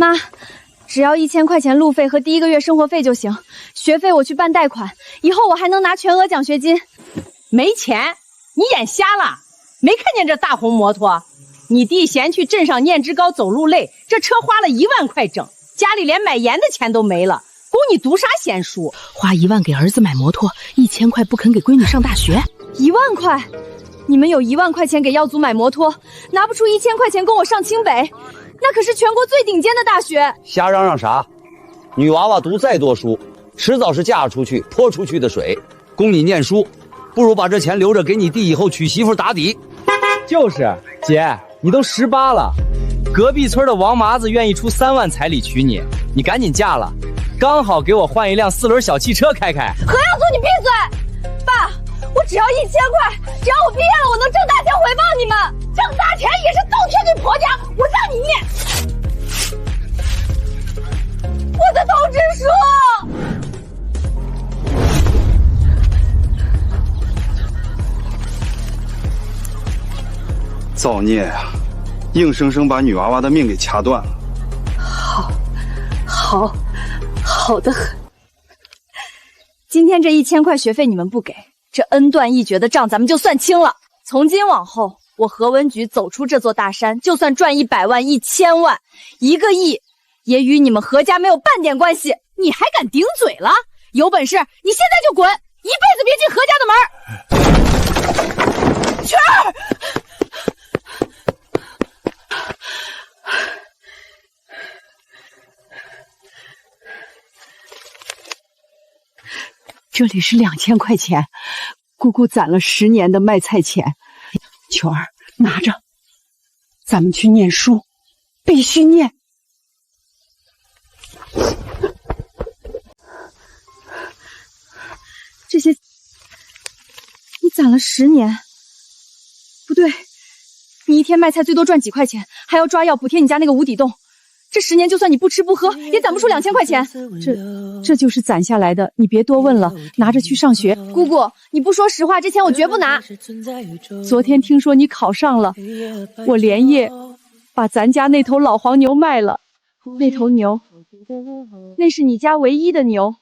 妈，只要1000块钱路费和第1个月生活费就行，学费我去办贷款，以后我还能拿全额奖学金。没钱？你眼瞎了？没看见这大红摩托？你弟嫌去镇上念职高走路累，这车花了1万块整，家里连买盐的钱都没了，供你读啥闲书？花1万给儿子买摩托，1000块不肯给闺女上大学，1万块？你们有1万块钱给耀祖买摩托，拿不出1000块钱供我上清北，那可是全国最顶尖的大学。瞎嚷嚷啥？女娃娃读再多书，迟早是嫁出去泼出去的水，供你念书，不如把这钱留着给你弟以后娶媳妇打底。就是姐，你都18了，隔壁村的王麻子愿意出3万彩礼娶你，你赶紧嫁了，刚好给我换一辆4轮小汽车开开。何耀祖，你闭嘴！爸，我只要1000块，只要我毕业了，我能挣大钱回报你们。挣大钱也是倒贴给婆家，我让你念我的通知书。造孽呀！硬生生把女娃娃的命给掐断了。好的很。今天这1000块学费你们不给，这恩断义绝的账咱们就算清了。从今往后，我何文举走出这座大山，就算赚100万、1000万、1个亿，也与你们何家没有半点关系。你还敢顶嘴了？有本事你现在就滚，一辈子别进何家的门！圈儿。这里是2000块钱，姑姑攒了10年的卖菜钱。球儿，拿着，咱们去念书，必须念。这些你攒了10年，不对，你一天卖菜最多赚几块钱，还要抓药补贴你家那个无底洞。这10年就算你不吃不喝，也攒不出2000块钱。这就是攒下来的，你别多问了，拿着去上学。姑姑，你不说实话，这钱我绝不拿。昨天听说你考上了，我连夜把咱家那头老黄牛卖了。那头牛，那是你家唯一的牛，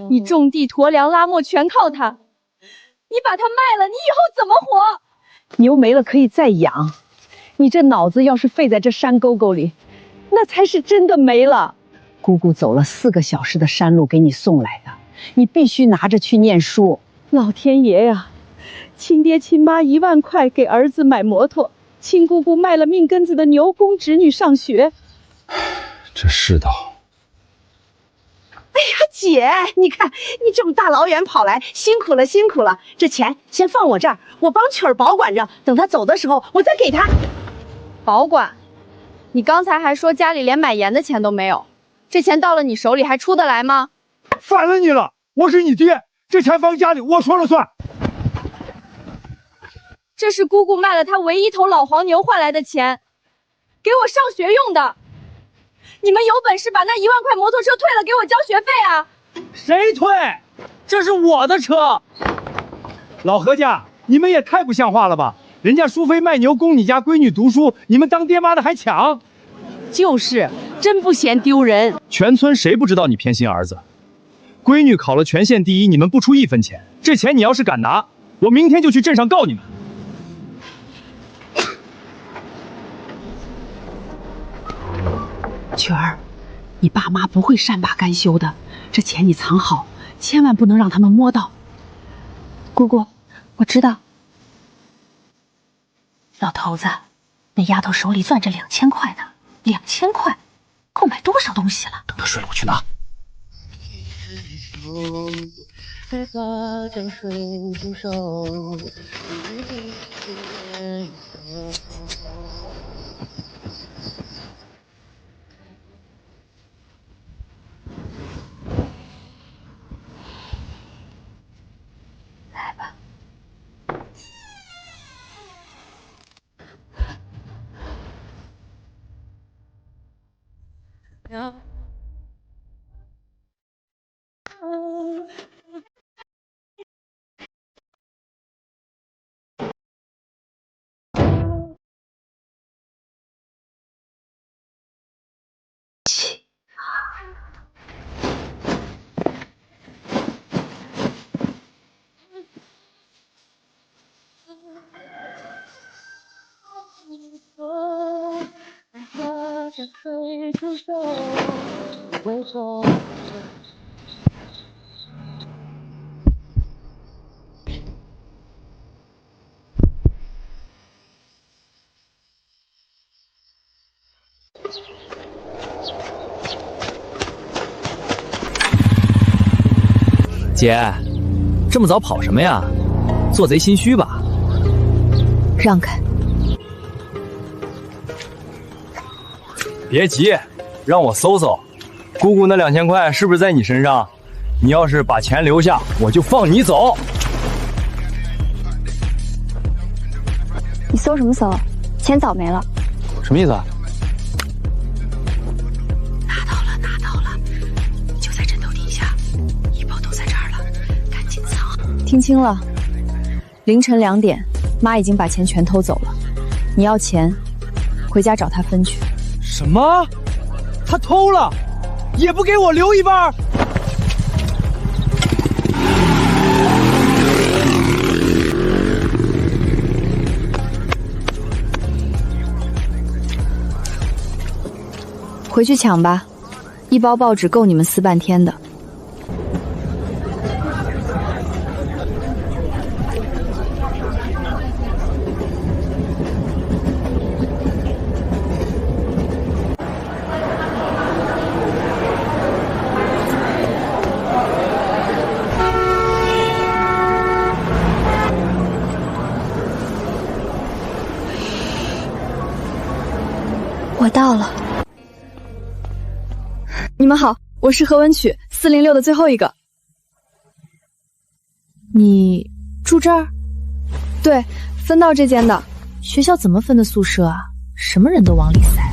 你种地驮粮拉磨全靠它。你把它卖了，你以后怎么活？牛没了可以再养，你这脑子要是废在这山沟沟里，那才是真的没了。姑姑走了4个小时的山路给你送来的，你必须拿着去念书。老天爷呀，亲爹亲妈1万块给儿子买摩托，亲姑姑卖了命根子的牛供侄女上学。这世道。哎呀，姐，你看你这么大老远跑来，辛苦了辛苦了。这钱先放我这儿，我帮曲儿保管着，等他走的时候我再给他。保管？你刚才还说家里连买盐的钱都没有，这钱到了你手里还出得来吗？烦了你了，我是你爹，这钱放家里我说了算。这是姑姑卖了她唯一头老黄牛换来的钱，给我上学用的。你们有本事把那1万块摩托车退了，给我交学费啊！谁退？这是我的车。老何家，你们也太不像话了吧！人家淑妃卖牛供你家闺女读书，你们当爹妈的还抢。就是，真不嫌丢人。全村谁不知道你偏心儿子？闺女考了全县第1，你们不出1分钱，这钱你要是敢拿，我明天就去镇上告你们。曲儿，你爸妈不会善罢甘休的，这钱你藏好，千万不能让他们摸到。姑姑，我知道。老头子，那丫头手里攥着2000块呢，2000块够买多少东西了？等他睡了，我去拿。来吧。姐，这么早跑什么呀？做贼心虚吧？让开！别急，让我搜搜，姑姑那2000块是不是在你身上？你要是把钱留下，我就放你走。你搜什么搜？钱早没了。什么意思啊？拿到了，就在枕头底下，医保都在这儿了，赶紧藏。听清了，凌晨2点，妈已经把钱全偷走了。你要钱，回家找她分去。什么？他偷了，也不给我留一半？回去抢吧，一包报纸够你们撕半天的。我到了。你们好，我是何文曲406的最后一个。你住这儿？对，分到这间的。学校怎么分的宿舍啊？什么人都往里塞。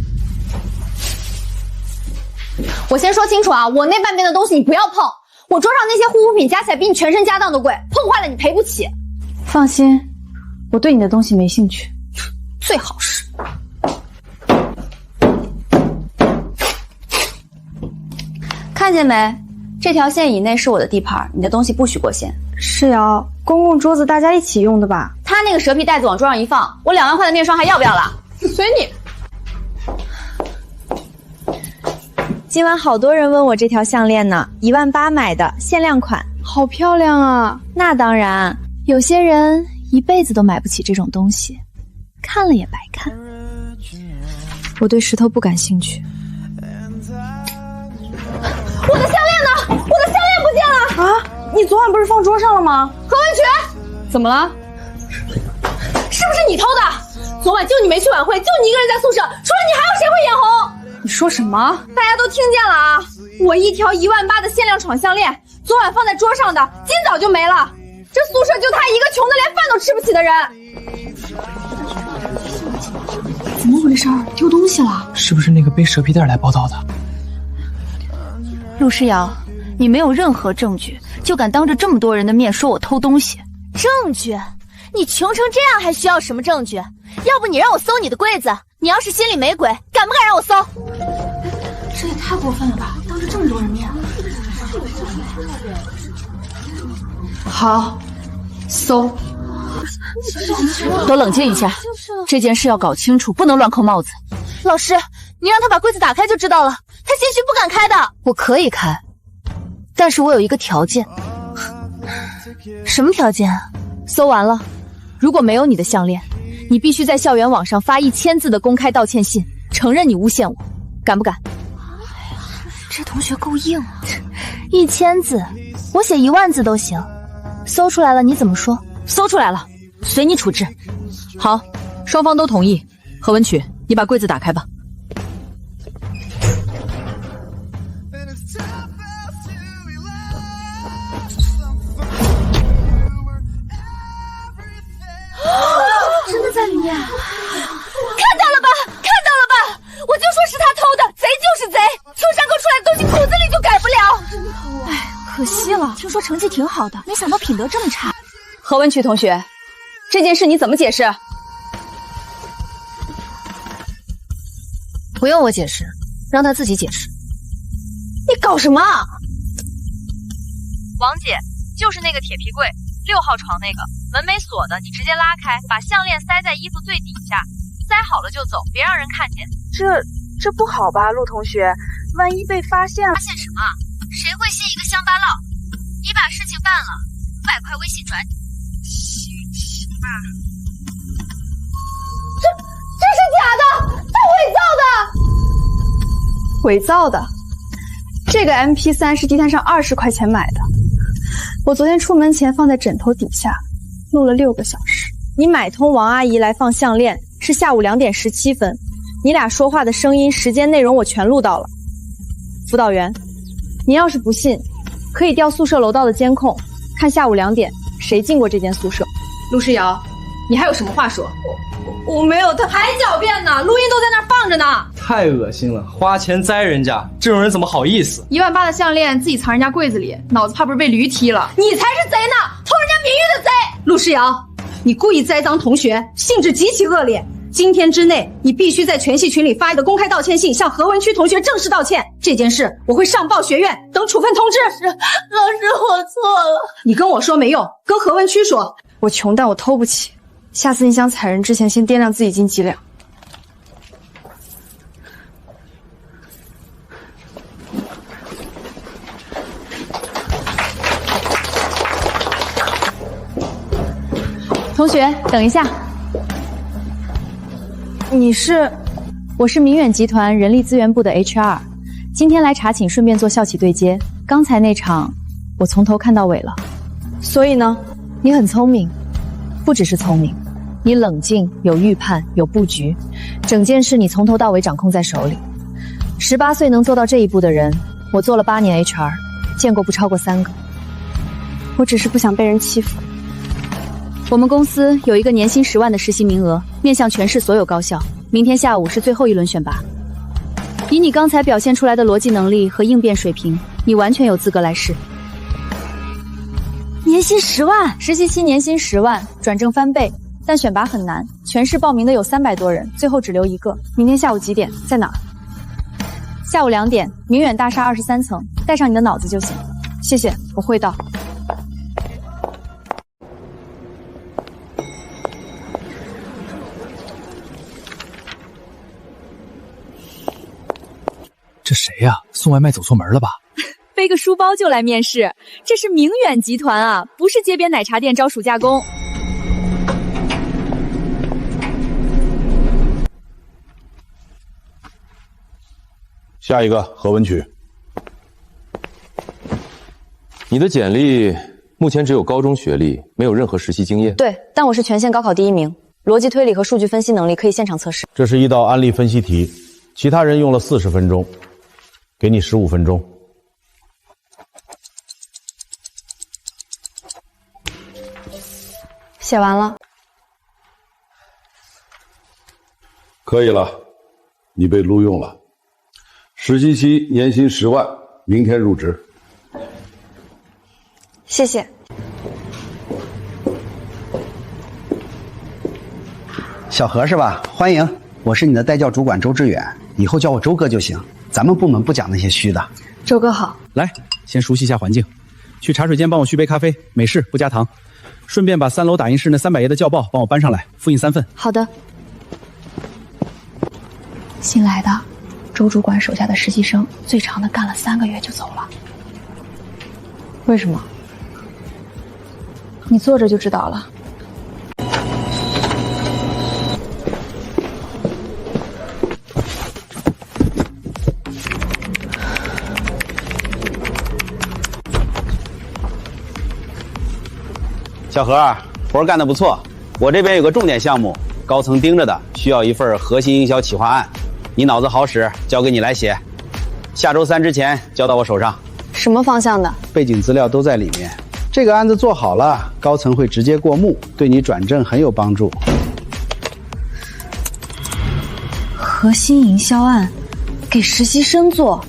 我先说清楚啊，我那半边的东西你不要碰。我桌上那些护肤品加起来比你全身家当都贵，碰坏了你赔不起。放心，我对你的东西没兴趣。最好是。看见没？这条线以内是我的地盘，你的东西不许过线。是呀，公共桌子大家一起用的吧？他那个蛇皮袋子往桌上一放，我2万块的面霜还要不要了？随你。今晚好多人问我这条项链呢，18000买的，限量款，好漂亮啊！那当然，有些人一辈子都买不起这种东西，看了也白看。我对石头不感兴趣。我的项链呢？我的项链不见了！啊，你昨晚不是放桌上了吗？何文曲，怎么了？是不是你偷的？昨晚就你没去晚会，就你一个人在宿舍，除了你还有谁会眼红？你说什么？大家都听见了啊！我一条18000的限量闯项链，昨晚放在桌上的，今早就没了。这宿舍就他一个穷的连饭都吃不起的人。怎么回事？丢东西了？是不是那个背蛇皮袋来报道的？陆诗瑶，你没有任何证据，就敢当着这么多人的面说我偷东西？证据？你穷成这样还需要什么证据？要不你让我搜你的柜子，你要是心里没鬼，敢不敢让我搜？这也太过分了吧！当着这么多人面。好，搜。都冷静一下，这件事要搞清楚，不能乱扣帽子。老师，你让他把柜子打开就知道了，他兴许不敢开的。我可以开，但是我有一个条件。什么条件？搜完了，如果没有你的项链，你必须在校园网上发1000字的公开道歉信，承认你诬陷我，敢不敢？这同学够硬啊！1000字，我写10000字都行。搜出来了你怎么说？搜出来了，随你处置。好，双方都同意。何文曲，你把柜子打开吧。真的在里面？看到了吧？看到了吧？我就说是他偷的，贼就是贼，从山沟出来的东西骨子里就改不了。哎，可惜了，听说成绩挺好的，没想到品德这么差。何文曲同学，这件事你怎么解释？不用我解释，让他自己解释。你搞什么？王姐，就是那个铁皮柜，6号床那个，门没锁的，你直接拉开，把项链塞在衣服最底下，塞好了就走，别让人看见。这不好吧，陆同学，万一被发现了。发现什么？谁会信一个乡巴佬？你把事情办了，500块微信转你。这是假的，他伪造的。伪造的。这个 MP3 是地摊上20块钱买的，我昨天出门前放在枕头底下，录了6个小时。你买通王阿姨来放项链是下午2点17分，你俩说话的声音、时间、内容我全录到了。辅导员，你要是不信，可以调宿舍楼道的监控，看下午2点谁进过这间宿舍。陆诗瑶，你还有什么话说？我没有，他还狡辩呢，录音都在那儿放着呢。太恶心了，花钱栽人家，这种人怎么好意思？1万8的项链自己藏人家柜子里，脑子怕不是被驴踢了？你才是贼呢，偷人家名誉的贼！陆诗瑶，你故意栽赃同学，性质极其恶劣。今天之内，你必须在全系群里发一个公开道歉信，向何文区同学正式道歉。这件事我会上报学院，等处分通知。老师，我错了。你跟我说没用，跟何文区说。我穷，但我偷不起。下次你想踩人之前，先掂量自己斤几两。同学，等一下。你是？我是明远集团人力资源部的 HR， 今天来查寝，顺便做校企对接。刚才那场，我从头看到尾了。所以呢？你很聪明，不只是聪明，你冷静，有预判，有布局，整件事你从头到尾掌控在手里。18岁能做到这一步的人，我做了8年 HR， 见过不超过3个。我只是不想被人欺负。我们公司有一个年薪10万的实习名额，面向全市所有高校。明天下午是最后一轮选拔。以你刚才表现出来的逻辑能力和应变水平，你完全有资格来试。年薪10万，实习期年薪10万，转正翻倍。但选拔很难，全市报名的有300多人，最后只留1个。明天下午几点？在哪儿？下午2点，明远大厦23层，带上你的脑子就行。谢谢，我会到。这谁呀？送外卖走错门了吧？背个书包就来面试，这是明远集团啊，不是街边奶茶店招暑假工。下一个何文曲。你的简历目前只有高中学历，没有任何实习经验。对，但我是全县高考第1名，逻辑推理和数据分析能力可以现场测试。这是一道案例分析题，其他人用了40分钟，给你15分钟。写完了。可以了，你被录用了。实习期年薪10万，明天入职。谢谢。小何是吧？欢迎，我是你的代教主管周志远，以后叫我周哥就行。咱们部门不讲那些虚的。周哥好。来，先熟悉一下环境。去茶水间帮我续杯咖啡，美式不加糖。顺便把3楼打印室那300页的校报帮我搬上来，复印3份。好的。新来的周主管手下的实习生，最长的干了3个月就走了。为什么？你坐着就知道了。小何，活干得不错。我这边有个重点项目，高层盯着的，需要一份核心营销企划案。你脑子好使，交给你来写。下周3之前交到我手上。什么方向的？背景资料都在里面。这个案子做好了，高层会直接过目，对你转正很有帮助。核心营销案，给实习生做。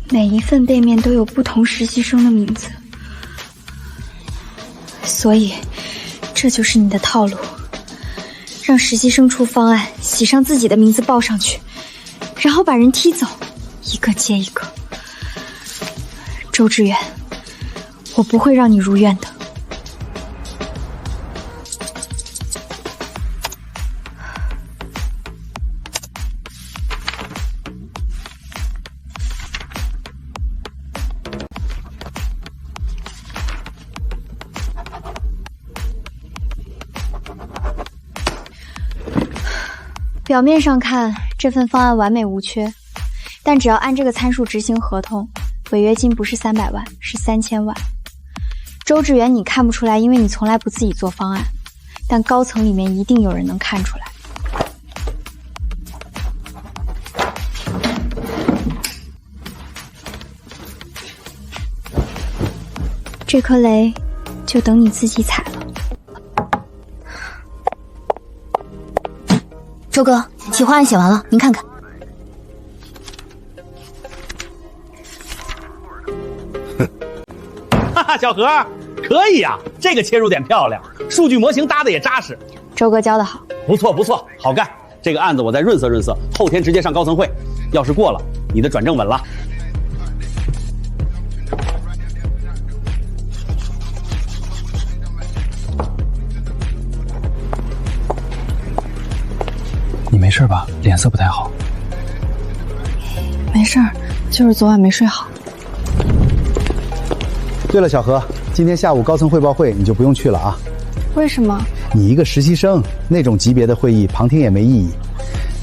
每一份背面都有不同实习生的名字，所以这就是你的套路，让实习生出方案，写上自己的名字报上去，然后把人踢走，一个接一个。周志远，我不会让你如愿的。表面上看，这份方案完美无缺，但只要按这个参数执行合同，违约金不是300万，是3000万。周志远，你看不出来，因为你从来不自己做方案，但高层里面一定有人能看出来。这颗雷，就等你自己踩了。周哥，企划案写完了，您看看。哈哈，小何，可以呀，这个切入点漂亮，数据模型搭的也扎实。周哥教的好，不错不错，好干。这个案子我再润色润色，后天直接上高层会。要是过了，你的转正稳了。你没事吧？脸色不太好。没事儿，就是昨晚没睡好。对了，小何，今天下午高层汇报会你就不用去了啊。为什么？你一个实习生，那种级别的会议旁听也没意义。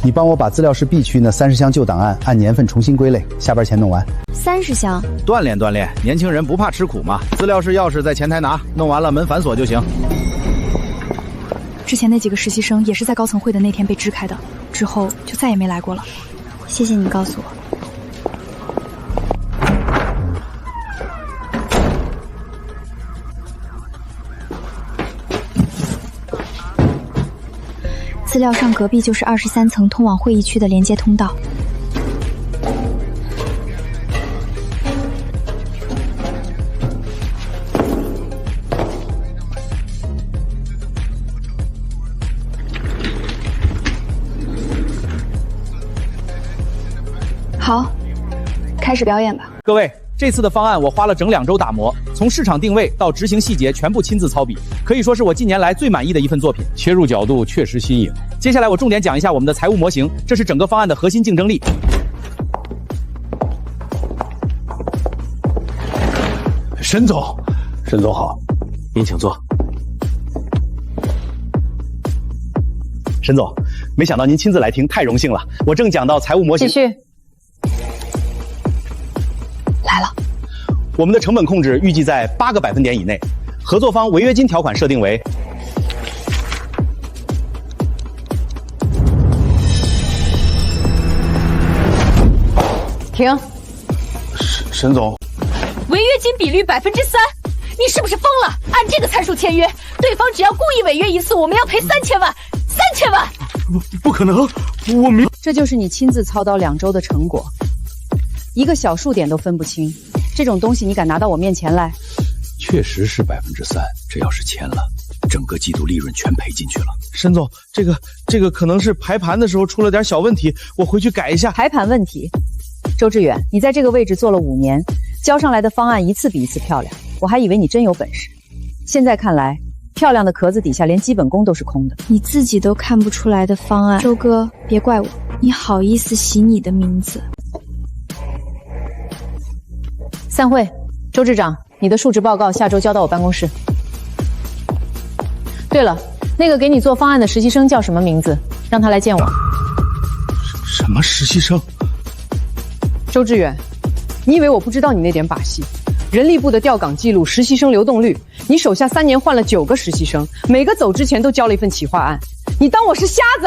你帮我把资料室 B 区那30箱旧档案按年份重新归类，下班前弄完。30箱？锻炼锻炼，年轻人不怕吃苦嘛。资料室钥匙在前台拿，弄完了门反锁就行。之前那几个实习生也是在高层会的那天被支开的，之后就再也没来过了。谢谢你告诉我。资料上隔壁就是23层通往会议区的连接通道。好，开始表演吧。各位，这次的方案我花了整2周打磨，从市场定位到执行细节全部亲自操笔，可以说是我近年来最满意的一份作品。切入角度确实新颖。接下来我重点讲一下我们的财务模型，这是整个方案的核心竞争力。沈总，沈总好，您请坐。沈总，没想到您亲自来听，太荣幸了。我正讲到财务模型。继续。来了，我们的成本控制预计在8个百分点以内，合作方违约金条款设定为停。沈总，违约金比率3%，你是不是疯了？按这个参数签约，对方只要故意违约一次，我们要赔3000万，3000万！不可能，我明。这就是你亲自操刀2周的成果，一个小数点都分不清，这种东西你敢拿到我面前来？确实是3%，这要是签了，整个季度利润全赔进去了。沈总，这个可能是排盘的时候出了点小问题，我回去改一下。排盘问题？周志远，你在这个位置做了5年，交上来的方案一次比一次漂亮，我还以为你真有本事。现在看来，漂亮的壳子底下连基本功都是空的。你自己都看不出来的方案，周哥，别怪我，你好意思洗你的名字？散会。周志长，你的述职报告下周交到我办公室。对了，那个给你做方案的实习生叫什么名字？让他来见我。什么实习生？周志远，你以为我不知道你那点把戏？人力部的调岗记录、实习生流动率，你手下3年换了9个实习生，每个走之前都交了一份企划案，你当我是瞎子？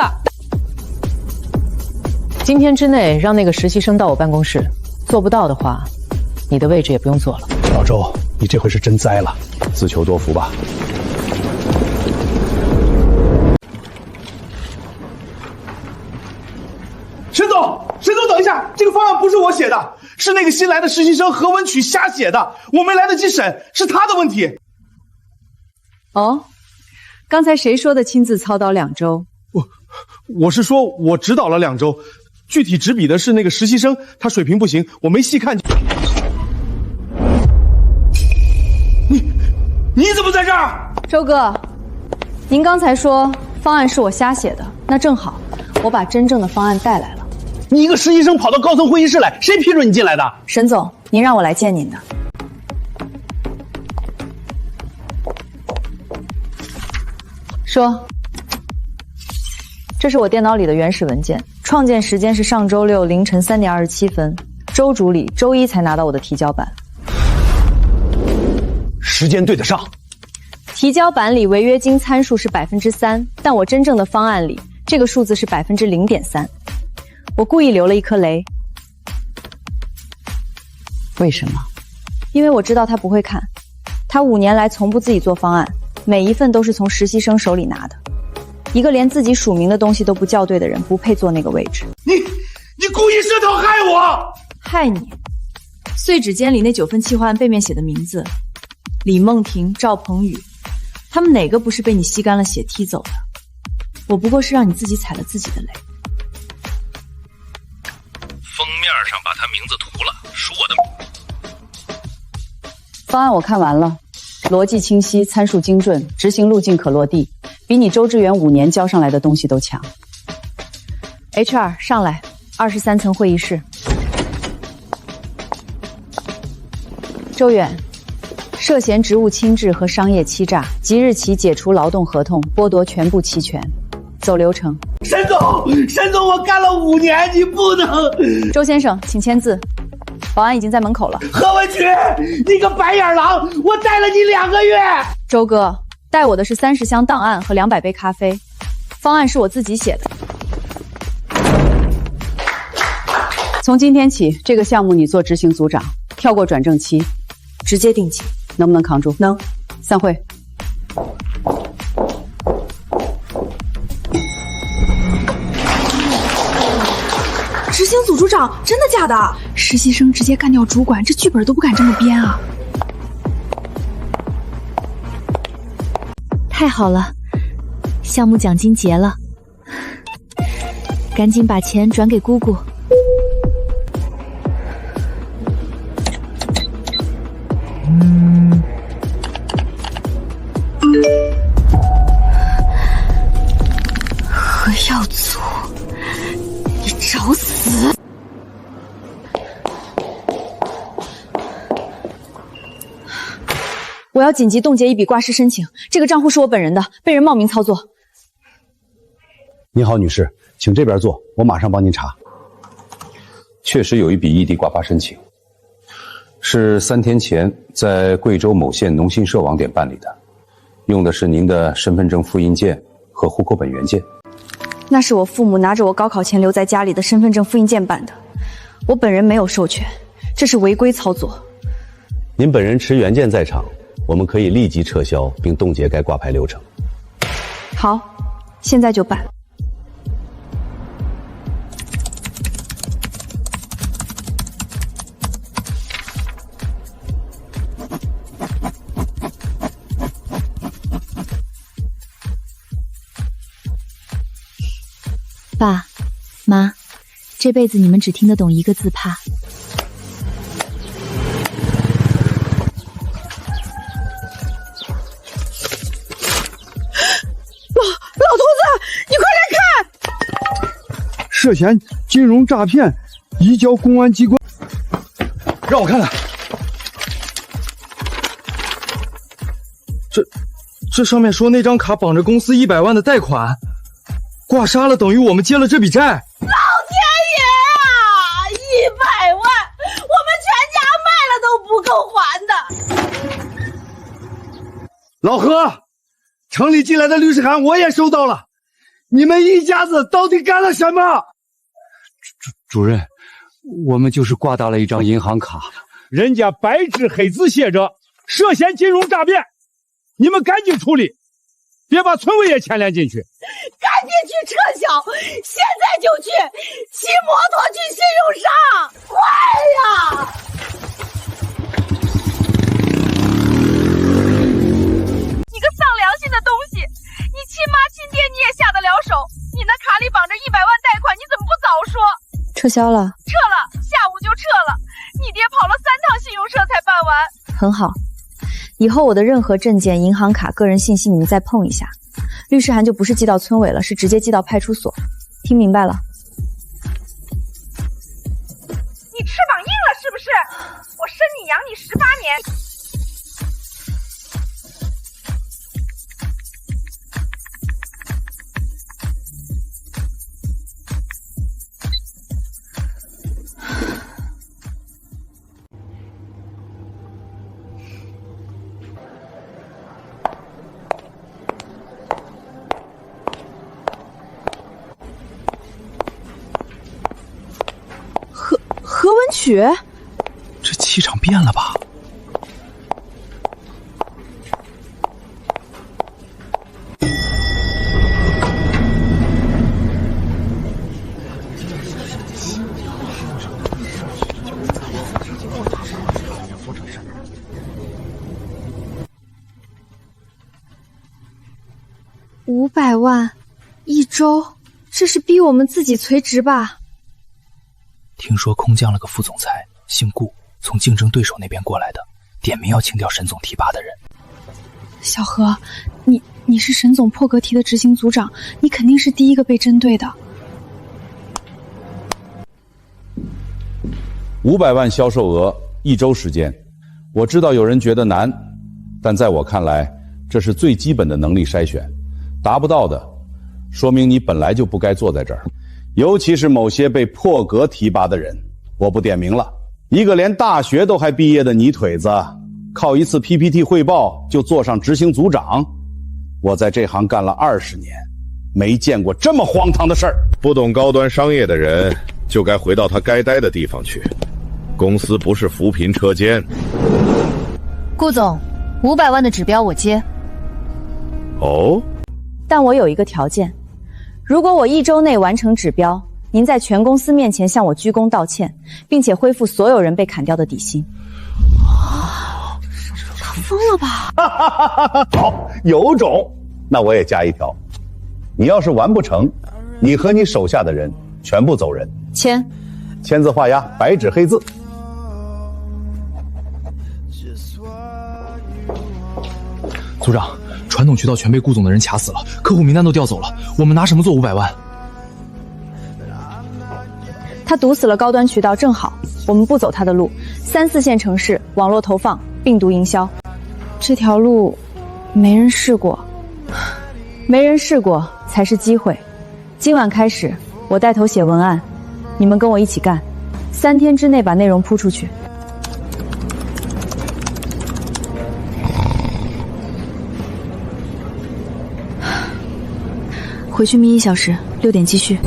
今天之内让那个实习生到我办公室，做不到的话，你的位置也不用做了。老周，你这回是真栽了，自求多福吧。沈总，等一下，这个方案不是我写的，是那个新来的实习生何文曲瞎写的，我没来得及审，是他的问题。哦，刚才谁说的亲自操刀2周？我是说我指导了2周，具体执笔的是那个实习生，他水平不行，我没细看。你怎么在这儿？周哥，您刚才说方案是我瞎写的，那正好，我把真正的方案带来了。你一个实习生跑到高层会议室来，谁批准你进来的？沈总，您让我来见您的。说，这是我电脑里的原始文件，创建时间是上周6凌晨3点27分，周主理周一才拿到我的提交版。时间对得上。提交版里违约金参数是3%，但我真正的方案里，这个数字是0.3%。我故意留了一颗雷。为什么？因为我知道他不会看，他5年来从不自己做方案，每一份都是从实习生手里拿的。一个连自己署名的东西都不校对的人，不配坐那个位置。你故意设套害我！害你？碎纸间里那9份企划案背面写的名字，李梦婷、赵鹏宇，他们哪个不是被你吸干了血踢走的？我不过是让你自己踩了自己的雷。封面上把他名字涂了，属我的。方案我看完了，逻辑清晰，参数精准，执行路径可落地，比你周志远5年交上来的东西都强。HR 上来，23层会议室。周远，涉嫌职务轻质和商业欺诈，即日起解除劳动合同，剥夺全部期权。走流程。沈总，我干了5年，你不能。周先生，请签字。保安已经在门口了。何文曲，你个白眼狼，我带了你2个月。周哥，带我的是30箱档案和200杯咖啡，方案是我自己写的。从今天起，这个项目你做执行组长，跳过转正期，直接定级，能不能扛住？能。散会。执行组组长，真的假的？实习生直接干掉主管，这剧本都不敢这么编啊！太好了，项目奖金结了，赶紧把钱转给姑姑。何耀祖，你找死！我要紧急冻结一笔挂失申请，这个账户是我本人的，被人冒名操作。你好，女士，请这边坐，我马上帮您查。确实有一笔异地挂发申请，是3天前在贵州某县农信社网点办理的，用的是您的身份证复印件和户口本原件。那是我父母拿着我高考前留在家里的身份证复印件办的，我本人没有授权，这是违规操作。您本人持原件在场，我们可以立即撤销并冻结该挂牌流程。好，现在就办。爸妈，这辈子你们只听得懂一个字怕。老头子，你快来看！涉嫌金融诈骗，移交公安机关。让我看看，这上面说那张卡绑着公司100万的贷款。挂杀了，等于我们接了这笔债。老天爷啊！100万，我们全家卖了都不够还的。老何，城里进来的律师函我也收到了，你们一家子到底干了什么？主任，我们就是挂到了一张银行卡，人家白纸黑字写着涉嫌金融诈骗，你们赶紧处理。别把村委也牵连进去，赶紧去撤销，现在就去，骑摩托去信用上，快呀！你个丧良心的东西，撤销了？撤了，下午就撤了。你爹跑了3趟信用社才办完。很好，以后我的任何证件、银行卡、个人信息你们再碰一下，律师函就不是寄到村委了，是直接寄到派出所。听明白了？你翅膀硬了是不是？我生你养你18年。何文曲，这气场变了吧？500万1周，这是逼我们自己辞职吧？听说空降了个副总裁，姓顾，从竞争对手那边过来的，点名要清掉沈总提拔的人。小何，你是沈总破格提的执行组长，你肯定是第一个被针对的。500万销售额，1周时间。我知道有人觉得难，但在我看来，这是最基本的能力筛选。达不到的，说明你本来就不该坐在这儿。尤其是某些被破格提拔的人，我不点名了。一个连大学都还毕业的泥腿子，靠一次 PPT 汇报就做上执行组长。我在这行干了20年，没见过这么荒唐的事儿。不懂高端商业的人，就该回到他该待的地方去。公司不是扶贫车间。顾总，500万的指标我接。哦，但我有一个条件。如果我1周内完成指标，您在全公司面前向我鞠躬道歉，并且恢复所有人被砍掉的底薪。他疯了吧？好，有种。那我也加一条，你要是完不成，你和你手下的人全部走人。签字画押，白纸黑字。组长，传统渠道全被顾总的人卡死了，客户名单都调走了，我们拿什么做500万？他堵死了高端渠道，正好我们不走他的路，3、4线城市网络投放、病毒营销，这条路没人试过，没人试过才是机会。今晚开始，我带头写文案，你们跟我一起干，3天之内把内容铺出去。回去眯1小时，6点继续。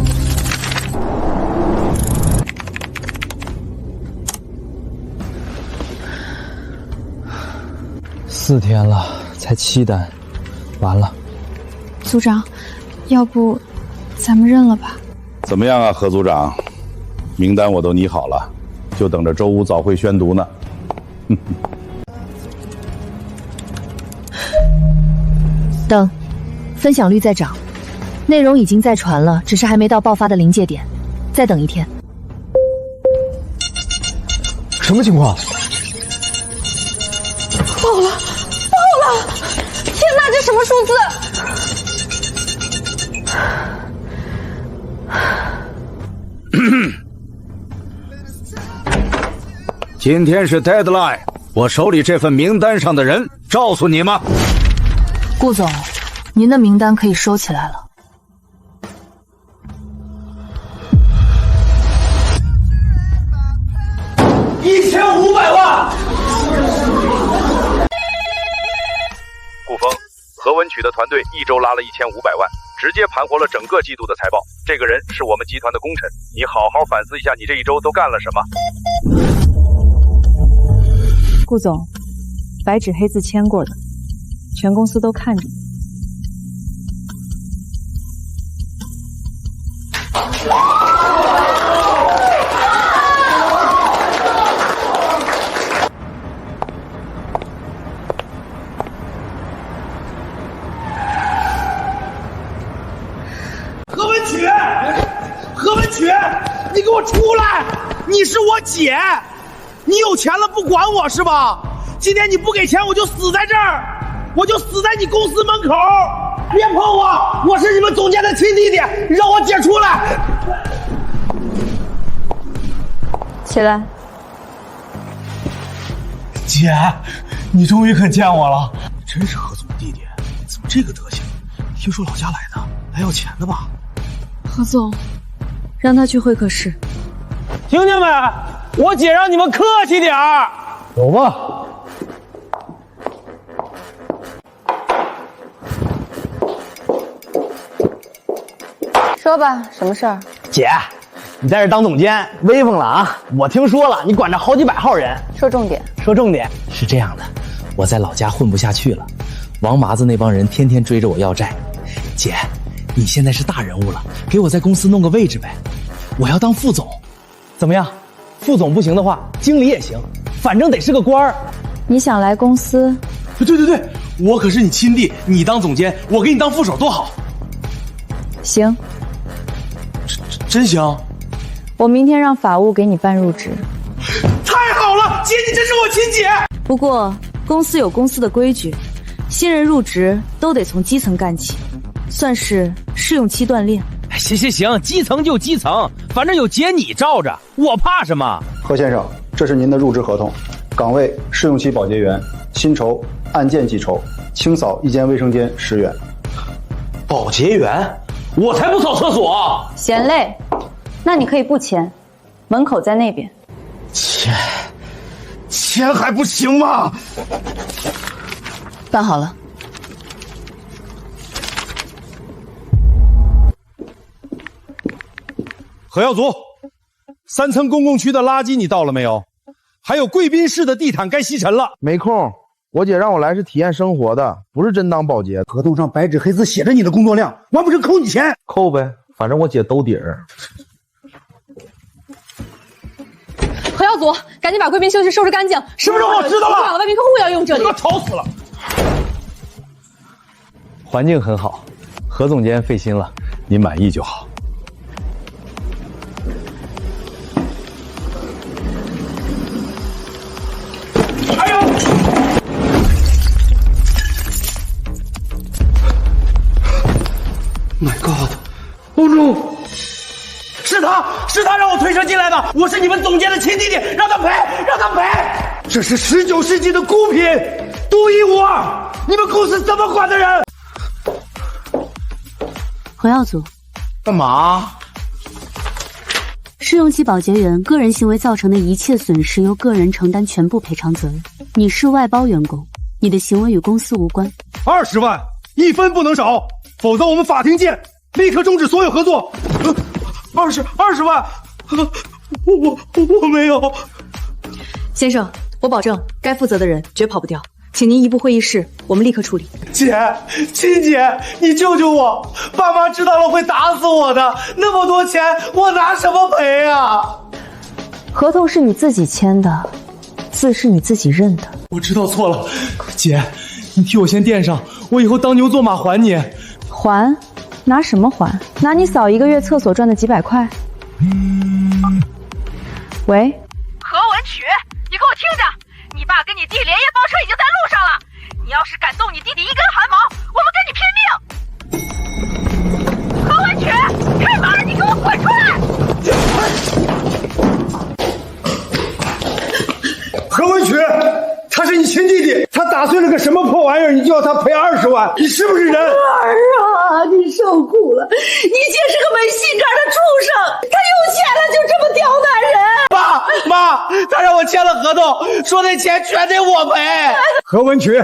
4天了，才7单，完了。组长，要不咱们认了吧？怎么样啊，何组长？名单我都拟好了，就等着周5早会宣读呢。等，分享率在涨。内容已经在传了，只是还没到爆发的临界点，再等1天。什么情况？爆了！天哪，这什么数字？今天是 deadline， 我手里这份名单上的人告诉你吗？顾总，您的名单可以收起来了。1500万！顾峰，何文曲的团队1周拉了1500万，直接盘活了整个季度的财报。这个人是我们集团的功臣，你好好反思一下，你这1周都干了什么？顾总，白纸黑字签过的，全公司都看着。何文曲，你给我出来！你是我姐，你有钱了不管我是吧？今天你不给钱，我就死在这儿，我就死在你公司门口！别碰我，我是你们总监的亲弟弟，让我姐出来！起来。姐，你终于肯见我了，真是何总弟弟，怎么这个德行？听说老家来的，来要钱的吧？何总，让他去会客室。听见没？我姐让你们客气点儿。走吧。说吧，什么事儿？姐，你在这当总监，威风了啊！我听说了，你管着好几百号人。说重点。说重点。是这样的，我在老家混不下去了，王麻子那帮人天天追着我要债。姐，你现在是大人物了，给我在公司弄个位置呗。我要当副总。怎么样？副总不行的话，经理也行，反正得是个官儿。你想来公司？对，我可是你亲弟，你当总监，我给你当副手，多好。行。真行。我明天让法务给你办入职。太好了，姐，你真是我亲姐。不过公司有公司的规矩，新人入职都得从基层干起，算是试用期锻炼。行，基层就基层，反正有姐你罩着，我怕什么？何先生，这是您的入职合同，岗位试用期保洁员，薪酬按件计酬，清扫一间卫生间10元。保洁员？我才不扫厕所。嫌累，那你可以不签，门口在那边。签还不行吗？办好了。何耀祖，3层公共区的垃圾你倒了没有？还有贵宾室的地毯该吸尘了。没空，我姐让我来是体验生活的，不是真当保洁。合同上白纸黑字写着你的工作量，完不成扣你钱。扣呗，反正我姐兜底儿。何耀祖，赶紧把贵宾休息收拾干净。什么时候我知道了？外宾客户要用这里。吵死了。环境很好，何总监费心了，您满意就好。My God！ 欧洲，是他让我推车进来的，我是你们总监的亲弟弟，让他赔！这是19世纪的孤品，独一无二，你们公司怎么管的人？何耀祖，干嘛？试用期保洁员个人行为造成的一切损失由个人承担全部赔偿责任。你是外包员工，你的行为与公司无关。20万，1分不能少，否则我们法庭见，立刻终止所有合作。20万，我没有。先生，我保证该负责的人绝跑不掉，请您移步会议室，我们立刻处理。姐，亲姐，你救救我！爸妈知道了会打死我的，那么多钱我拿什么赔啊？合同是你自己签的，字是你自己认的。我知道错了，姐，你替我先垫上，我以后当牛做马还你。还？拿什么还？拿你扫1个月厕所赚的几百块？喂，何文曲，你给我听着，你爸跟你弟连夜包车已经在路上了，你要是敢动你弟弟一根汗毛，我们跟你拼命！何文曲，开门，你给我滚出来！何文曲，他是你亲弟弟，他打碎了个什么破玩意儿，你就要他赔20万，你是不是人？儿啊，你受苦了！你姐是个没心肝的畜生，她有钱了就这么刁难人。妈，他让我签了合同，说那钱全得我赔。何文曲，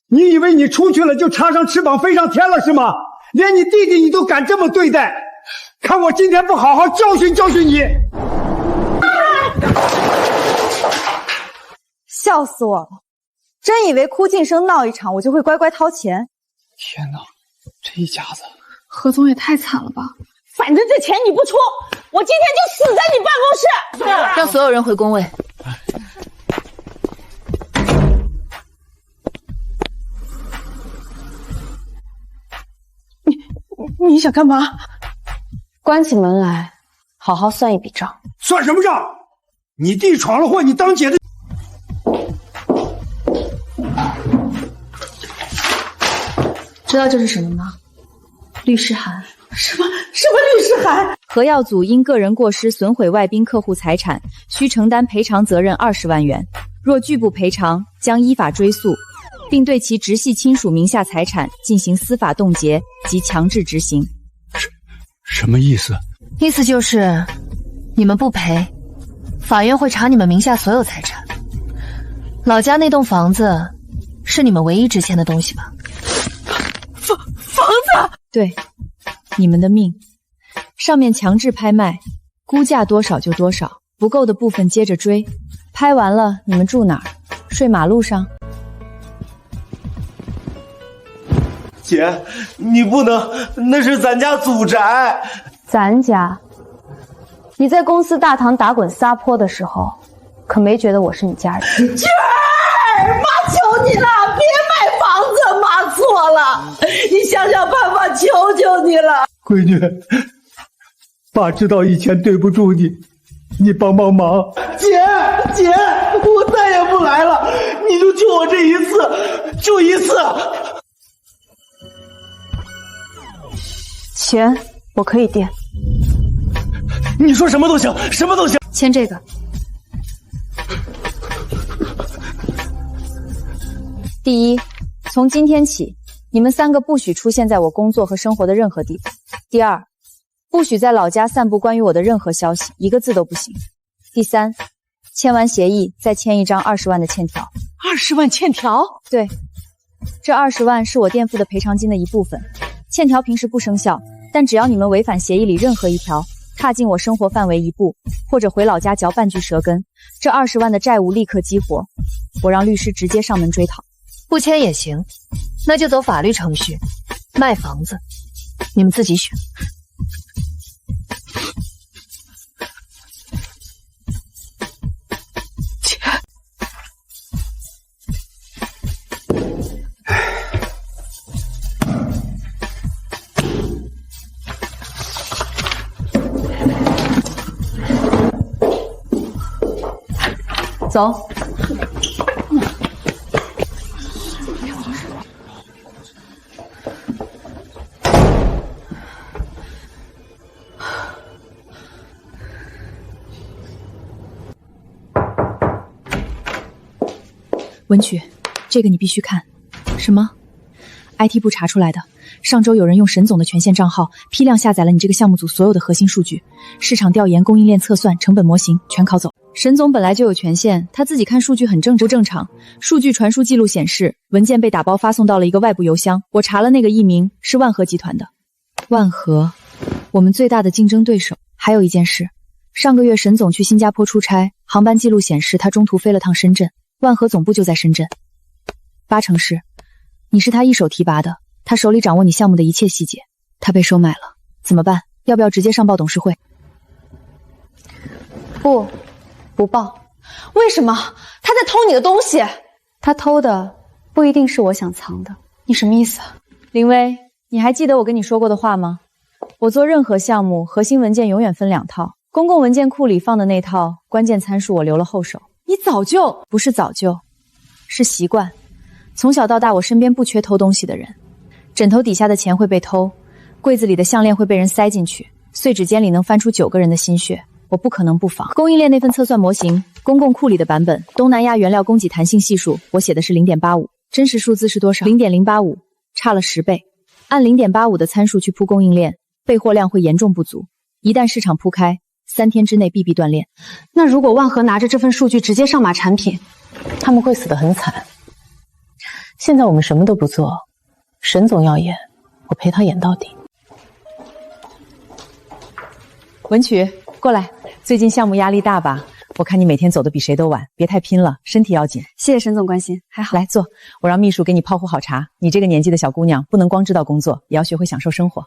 你以为你出去了就插上翅膀飞上天了是吗？连你弟弟你都敢这么对待，看我今天不好好教训教训你！笑死我了！真以为哭晋升闹一场，我就会乖乖掏钱？天哪，这一家子，何总也太惨了吧！反正这钱你不出，我今天就死在你办公室！让所有人回工位。你想干嘛？关起门来，好好算一笔账。算什么账？你弟闯了祸，你当姐的。知道这是什么吗？律师函。什么律师函？何耀祖因个人过失损毁外宾客户财产，需承担赔偿责任20万元。若拒不赔偿，将依法追诉，并对其直系亲属名下财产进行司法冻结及强制执行。什么意思？意思就是你们不赔，法院会查你们名下所有财产。老家那栋房子是你们唯一值钱的东西吧？房子？对，你们的命。上面强制拍卖，估价多少就多少，不够的部分接着追。拍完了，你们住哪儿？睡马路上？姐，你不能，那是咱家祖宅。咱家？你在公司大堂打滚撒泼的时候，可没觉得我是你家人。娟儿，妈求你了，别卖房子，妈错了，你想想办法，求求你了。闺女，爸知道以前对不住你，你帮帮忙。姐，我再也不来了，你就救我这一次，就一次。钱我可以垫。你说什么都行，什么都行。签这个。第一，从今天起，你们3个不许出现在我工作和生活的任何地方。第二，不许在老家散布关于我的任何消息，一个字都不行。第三，签完协议再签一张20万的欠条。20万欠条？对，这20万是我垫付的赔偿金的一部分。欠条平时不生效，但只要你们违反协议里任何一条，踏进我生活范围一步，或者回老家嚼半句舌根，这20万的债务立刻激活。我让律师直接上门追讨。不签也行，那就走法律程序。卖房子，你们自己选。走。文曲，这个你必须看。什么 ？IT 部查出来的。上周有人用沈总的权限账号批量下载了你这个项目组所有的核心数据，市场调研、供应链测算、成本模型全拷走。沈总本来就有权限，他自己看数据很不正常。数据传输记录显示，文件被打包发送到了一个外部邮箱。我查了那个译名是万和集团的。万和，我们最大的竞争对手。还有一件事，上个月沈总去新加坡出差，航班记录显示他中途飞了趟深圳。万和总部就在深圳，8成是你是他一手提拔的，他手里掌握你项目的一切细节。他被收买了，怎么办？要不要直接上报董事会？不报。为什么？他在偷你的东西。他偷的不一定是我想藏的。你什么意思？林薇，你还记得我跟你说过的话吗？我做任何项目，核心文件永远分2套，公共文件库里放的那套关键参数我留了后手。你早就不是早就，是习惯。从小到大，我身边不缺偷东西的人。枕头底下的钱会被偷，柜子里的项链会被人塞进去，碎纸间里能翻出9个人的心血，我不可能不防。供应链那份测算模型，公共库里的版本，东南亚原料供给弹性系数，我写的是 0.85， 真实数字是多少？ 0.085， 差了10倍。按 0.85 的参数去铺供应链，备货量会严重不足，一旦市场铺开，3天之内必断链。那如果万和拿着这份数据直接上马产品，他们会死得很惨。现在我们什么都不做，沈总要演，我陪他演到底。文曲，过来，最近项目压力大吧？我看你每天走得比谁都晚，别太拼了，身体要紧。谢谢沈总关心，还好。来坐，我让秘书给你泡壶好茶。你这个年纪的小姑娘，不能光知道工作，也要学会享受生活。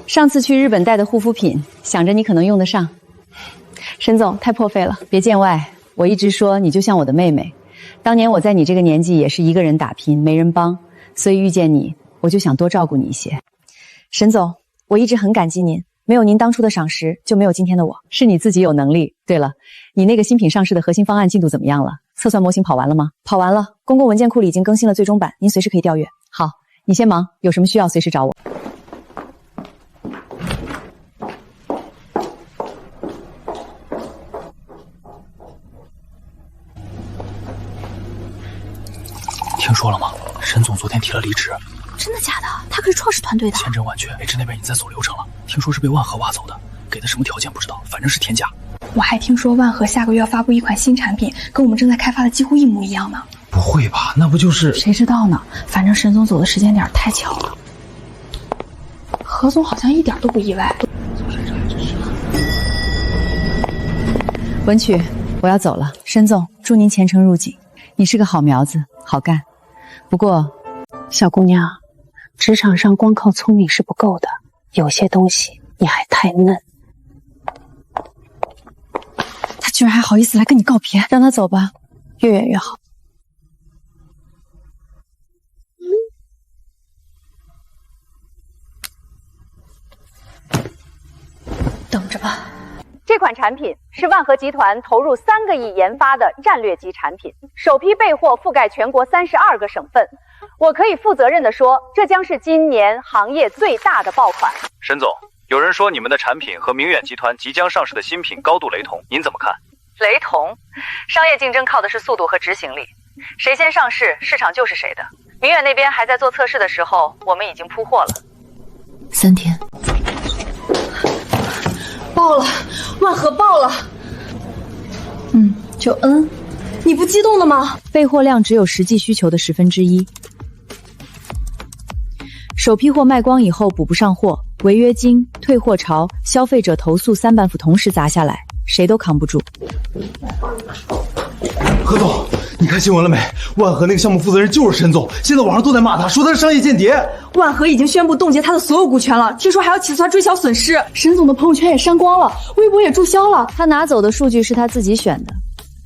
上次去日本带的护肤品，想着你可能用得上。沈总太破费了，别见外。我一直说你就像我的妹妹，当年我在你这个年纪也是一个人打拼，没人帮，所以遇见你，我就想多照顾你一些。沈总，我一直很感激您，没有您当初的赏识，就没有今天的我。是你自己有能力。对了，你那个新品上市的核心方案进度怎么样了？测算模型跑完了吗？跑完了，公共文件库里已经更新了最终版，您随时可以调阅。好，你先忙，有什么需要随时找我。听说了吗？沈总昨天提了离职。真的假的？他可是创始团队的。千真万确，H那边已经在走流程了，听说是被万和挖走的，给的什么条件不知道，反正是天价。我还听说万和下个月要发布一款新产品，跟我们正在开发的几乎一模一样呢。不会吧？那不就是……谁知道呢？反正沈总走的时间点太巧了。何总好像一点都不意外。文曲，我要走了。申总，祝您前程如锦。你是个好苗子，好干。不过，小姑娘，职场上光靠聪明是不够的，有些东西你还太嫩。他居然还好意思来跟你告别，让他走吧，越远越好。等着吧。这款产品是万和集团投入3个亿研发的战略级产品，首批备货覆盖全国32个省份。我可以负责任地说，这将是今年行业最大的爆款。沈总，有人说你们的产品和明远集团即将上市的新品高度雷同，您怎么看？雷同？商业竞争靠的是速度和执行力，谁先上市，市场就是谁的。明远那边还在做测试的时候，我们已经铺货了。3天。爆了，万和爆了。就你不激动的吗？备货量只有实际需求的1/10。首批货卖光以后补不上货，违约金、退货潮、消费者投诉3板斧同时砸下来，谁都扛不住。何总，你看新闻了没？万和那个项目负责人就是沈总，现在网上都在骂他，说他是商业间谍。万和已经宣布冻结他的所有股权了，听说还要起诉他追销损失。沈总的朋友圈也删光了，微博也注销了。他拿走的数据是他自己选的，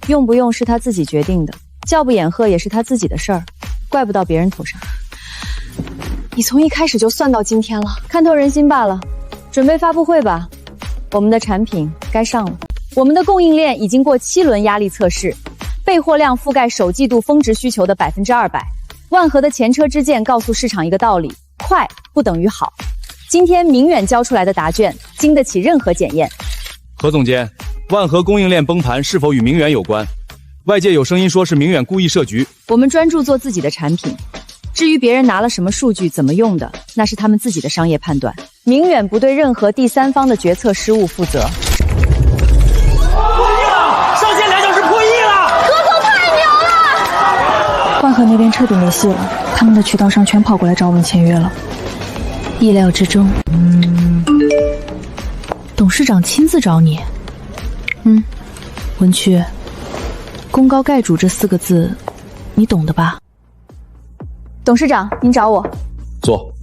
用不用是他自己决定的，叫不演赫也是他自己的事儿，怪不到别人头上。你从一开始就算到今天了，看透人心罢了。准备发布会吧，我们的产品该上了。我们的供应链已经过7轮压力测试，备货量覆盖首季度峰值需求的200%。万和的前车之鉴告诉市场一个道理：快不等于好。今天明远交出来的答卷经得起任何检验。何总监，万和供应链崩盘是否与明远有关？外界有声音说是明远故意设局。我们专注做自己的产品，至于别人拿了什么数据怎么用的，那是他们自己的商业判断。明远不对任何第三方的决策失误负责。破亿了！上线2小时破亿了！何总太牛了！万和那边彻底没戏了，他们的渠道商全跑过来找我们签约了。意料之中。董事长亲自找你。文曲，功高盖主这4个字，你懂的吧？董事长，您找我。坐。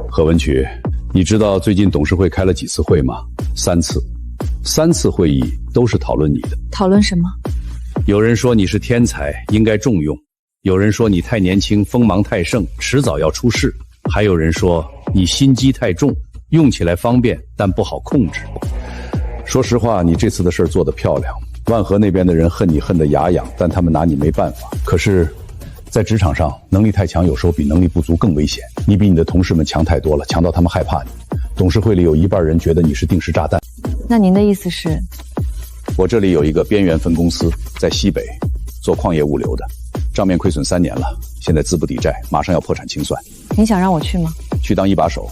何文曲，你知道最近董事会开了几次会吗？3次，3次会议都是讨论你的。讨论什么？有人说你是天才，应该重用；有人说你太年轻，锋芒太盛，迟早要出事；还有人说你心机太重，用起来方便，但不好控制。说实话，你这次的事儿做得漂亮，万和那边的人恨你恨得牙痒，但他们拿你没办法。可是在职场上，能力太强有时候比能力不足更危险。你比你的同事们强太多了，强到他们害怕你。董事会里有1半人觉得你是定时炸弹。那您的意思是？我这里有一个边缘分公司，在西北做矿业物流的，账面亏损3年了，现在资不抵债，马上要破产清算。您想让我去吗？去当一把手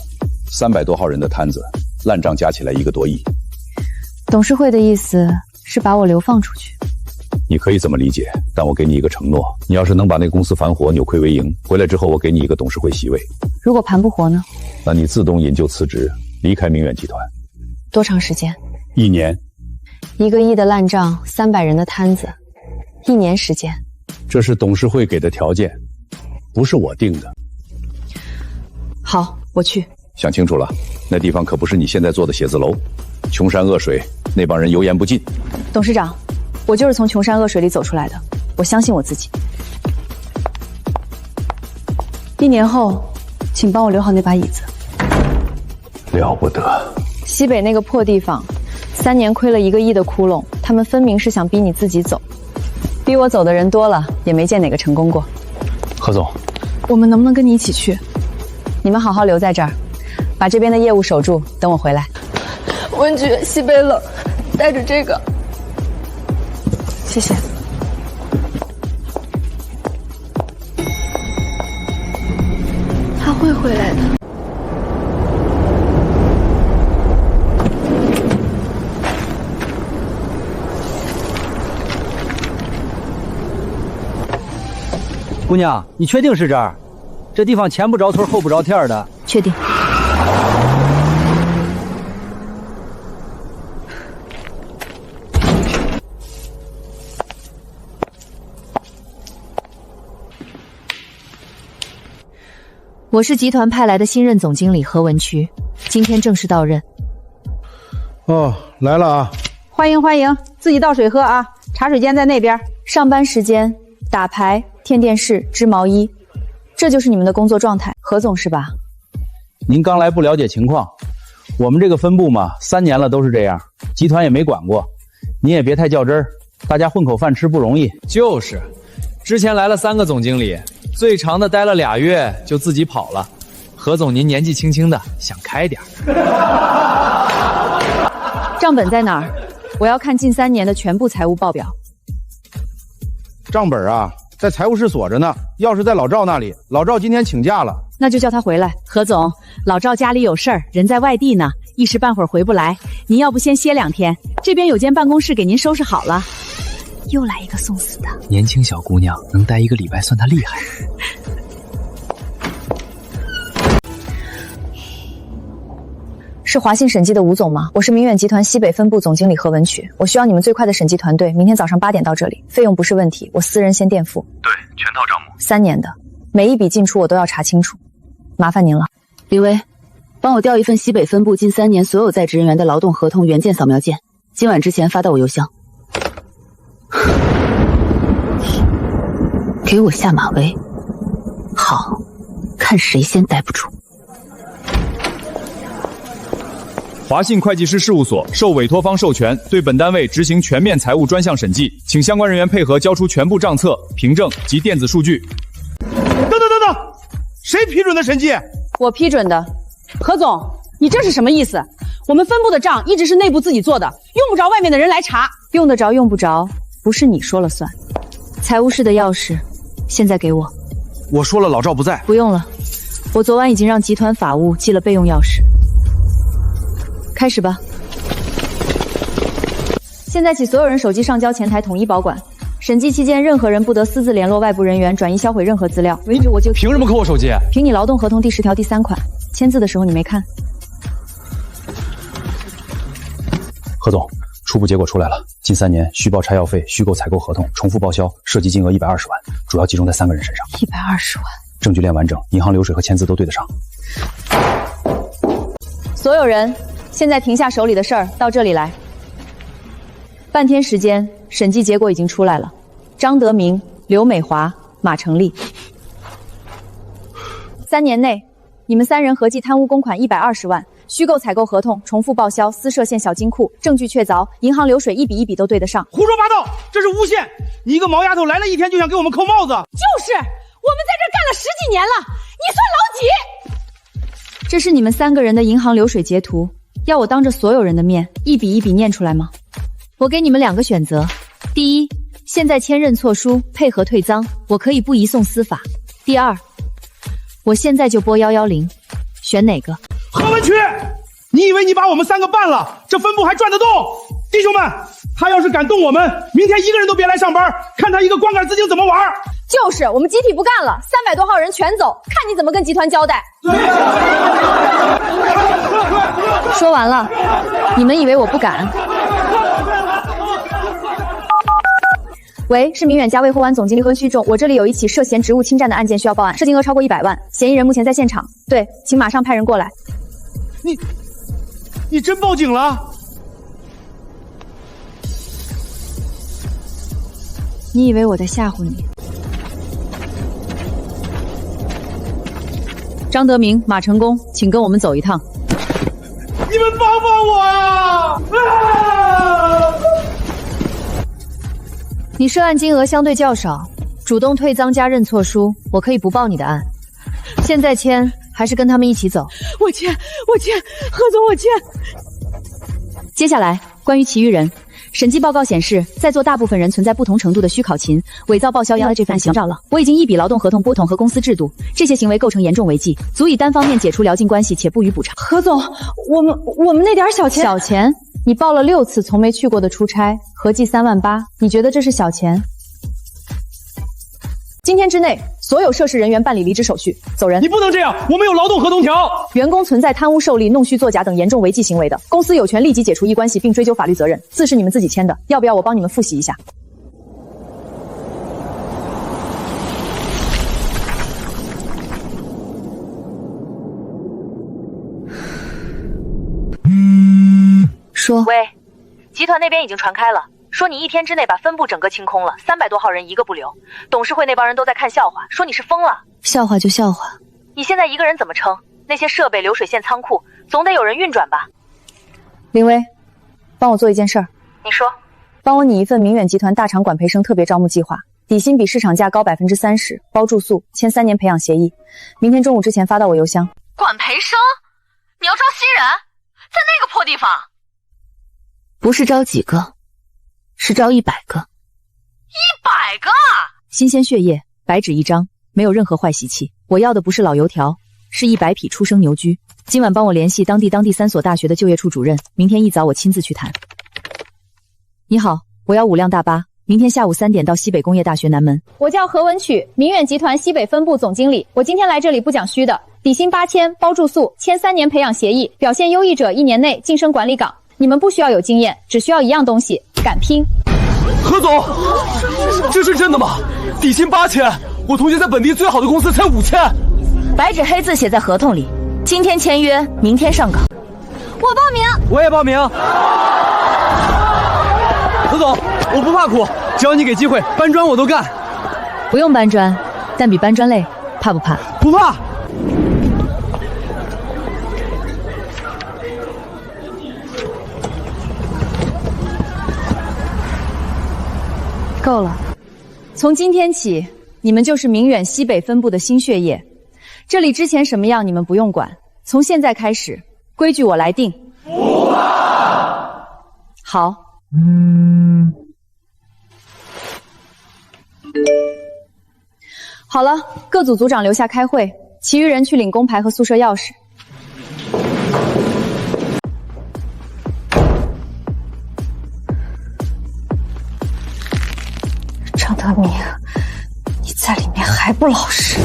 ，300多号人的摊子，烂账加起来1个多亿。董事会的意思是把我流放出去。你可以这么理解，但我给你一个承诺，你要是能把那个公司反火，扭亏为盈，回来之后我给你一个董事会席位。如果盘不活呢？那你自动引咎辞职，离开明远集团。多长时间？1年。1个亿的烂账，300人的摊子，1年时间。这是董事会给的条件，不是我定的。好，我去。想清楚了，那地方可不是你现在做的写字楼，穷山恶水，那帮人油盐不进。董事长，我就是从穷山恶水里走出来的，我相信我自己。1年后，请帮我留好那把椅子。了不得。西北那个破地方，3年亏了1个亿的窟窿，他们分明是想逼你自己走。逼我走的人多了，也没见哪个成功过。何总，我们能不能跟你一起去？你们好好留在这儿，把这边的业务守住，等我回来。文局，西北冷，带着这个。谢谢。他会回来的。姑娘，你确定是这儿？这地方前不着村后不着店的。确定。我是集团派来的新任总经理何文曲，今天正式到任。哦，来了啊！欢迎欢迎，自己倒水喝啊！茶水间在那边。上班时间打牌、添电视、织毛衣，这就是你们的工作状态。何总是吧？您刚来不了解情况，我们这个分部嘛，3年了都是这样，集团也没管过。您也别太较真儿，大家混口饭吃不容易。就是，之前来了3个总经理。最长的待了2月就自己跑了。何总，您年纪轻轻的，想开点。账本在哪儿？我要看近3年的全部财务报表。账本啊，在财务室锁着呢，钥匙在老赵那里。老赵今天请假了，那就叫他回来。何总，老赵家里有事儿，人在外地呢，一时半会儿回不来。您要不先歇2天，这边有间办公室给您收拾好了。又来一个送死的。年轻小姑娘能待1个礼拜算她厉害。是华信审计的吴总吗？我是明远集团西北分部总经理何文曲，我需要你们最快的审计团队，明天早上8点到这里，费用不是问题，我私人先垫付。对，全套账目。3年的，每一笔进出我都要查清楚，麻烦您了。李薇，帮我调一份西北分部近3年所有在职人员的劳动合同原件扫描件，今晚之前发到我邮箱。给我下马威，好，看谁先待不住。华信会计师事务所受委托方授权，对本单位执行全面财务专项审计，请相关人员配合交出全部账册、凭证及电子数据。等，谁批准的审计？我批准的。何总，你这是什么意思？我们分部的账一直是内部自己做的，用不着外面的人来查。用得着用不着，不是你说了算。财务室的钥匙现在给我。我说了老赵不在。不用了，我昨晚已经让集团法务寄了备用钥匙。开始吧。现在起，所有人手机上交前台统一保管。审计期间，任何人不得私自联络外部人员，转移销毁任何资料。违者我就凭什么扣我手机？凭你劳动合同第10条第3款，签字的时候你没看。何总，初步结果出来了，近3年虚报差药费、虚构采购合同、重复报销，涉及金额120万，主要集中在3个人身上。120万，证据链完整，银行流水和签字都对得上。所有人，现在停下手里的事儿，到这里来。半天时间，审计结果已经出来了。张德明、刘美华、马成立，3年内，你们3人合计贪污公款120万，虚构采购合同、重复报销、私设现小金库，证据确凿，银行流水一笔一笔都对得上。胡说八道，这是诬陷！你一个毛丫头来了1天就想给我们扣帽子？就是，我们在这干了10几年了，你算老几？这是你们3个人的银行流水截图，要我当着所有人的面一笔一笔念出来吗？我给你们2个选择：第一，现在签认错书，配合退赃，我可以不移送司法；第二，我现在就拨110，选哪个？何文曲，你以为你把我们3个办了，这分部还转得动？弟兄们，他要是敢动我们，明天1个人都别来上班，看他一个光杆资金怎么玩！就是，我们集体不干了，300多号人全走，看你怎么跟集团交代。说完了，你们以为我不敢？喂，是明远家卫后湾总经理何旭仲，我这里有一起涉嫌职务侵占的案件需要报案，涉金额超过100万，嫌疑人目前在现场。对，请马上派人过来。你真报警了？你以为我在吓唬你？张德明、马成功，请跟我们走一趟。你们帮帮我啊！你涉案金额相对较少，主动退赃加认错书，我可以不报你的案。现在签还是跟他们一起走？我签，何总我签。接下来，关于其余人，审计报告显示，在座大部分人存在不同程度的虚考勤、伪造报销押的这份行照了。我已经一笔劳动合同不同和公司制度，这些行为构成严重违纪，足以单方面解除辽境关系且不予补偿。何总，我们那点小钱，小钱？你报了6次从没去过的出差，合计3万8，你觉得这是小钱？今天之内，所有涉事人员办理离职手续，走人。你不能这样，我们有劳动合同条。员工存在贪污受利、弄虚作假等严重违纪行为的，公司有权立即解除役关系并追究法律责任。字是你们自己签的，要不要我帮你们复习一下？说，喂，集团那边已经传开了。说你1天之内把分部整个清空了，300多号人一个不留，董事会那帮人都在看笑话，说你是疯了。笑话就笑话，你现在一个人怎么撑？那些设备、流水线、仓库，总得有人运转吧？林薇，帮我做一件事儿。你说，帮我拟一份明远集团大厂管培生特别招募计划，底薪比市场价高30%，包住宿，签3年培养协议，明天中午之前发到我邮箱。管培生？你要招新人？在那个破地方？不是招几个，是招100个。100个？新鲜血液，白纸一张，没有任何坏习气。我要的不是老油条，是100匹出生牛驹。今晚帮我联系当地3所大学的就业处主任，明天一早我亲自去谈。你好，我要5辆大巴，明天下午3点到西北工业大学南门。我叫何文曲，明远集团西北分部总经理。我今天来这里不讲虚的，底薪8000，包住宿，签3年培养协议，表现优异者1年内晋升管理岗。你们不需要有经验，只需要一样东西，敢拼。何总，这是真的吗？底薪8000，我同学在本地最好的公司才5000。白纸黑字写在合同里，今天签约，明天上岗。我报名，我也报名。何总，我不怕苦，只要你给机会，搬砖我都干。不用搬砖，但比搬砖累，怕不怕？不怕。够了，从今天起，你们就是明远西北分部的新血液。这里之前什么样你们不用管，从现在开始，规矩我来定。不怕。好。好了，各组组长留下开会，其余人去领工牌和宿舍钥匙。张德明，你在里面还不老实？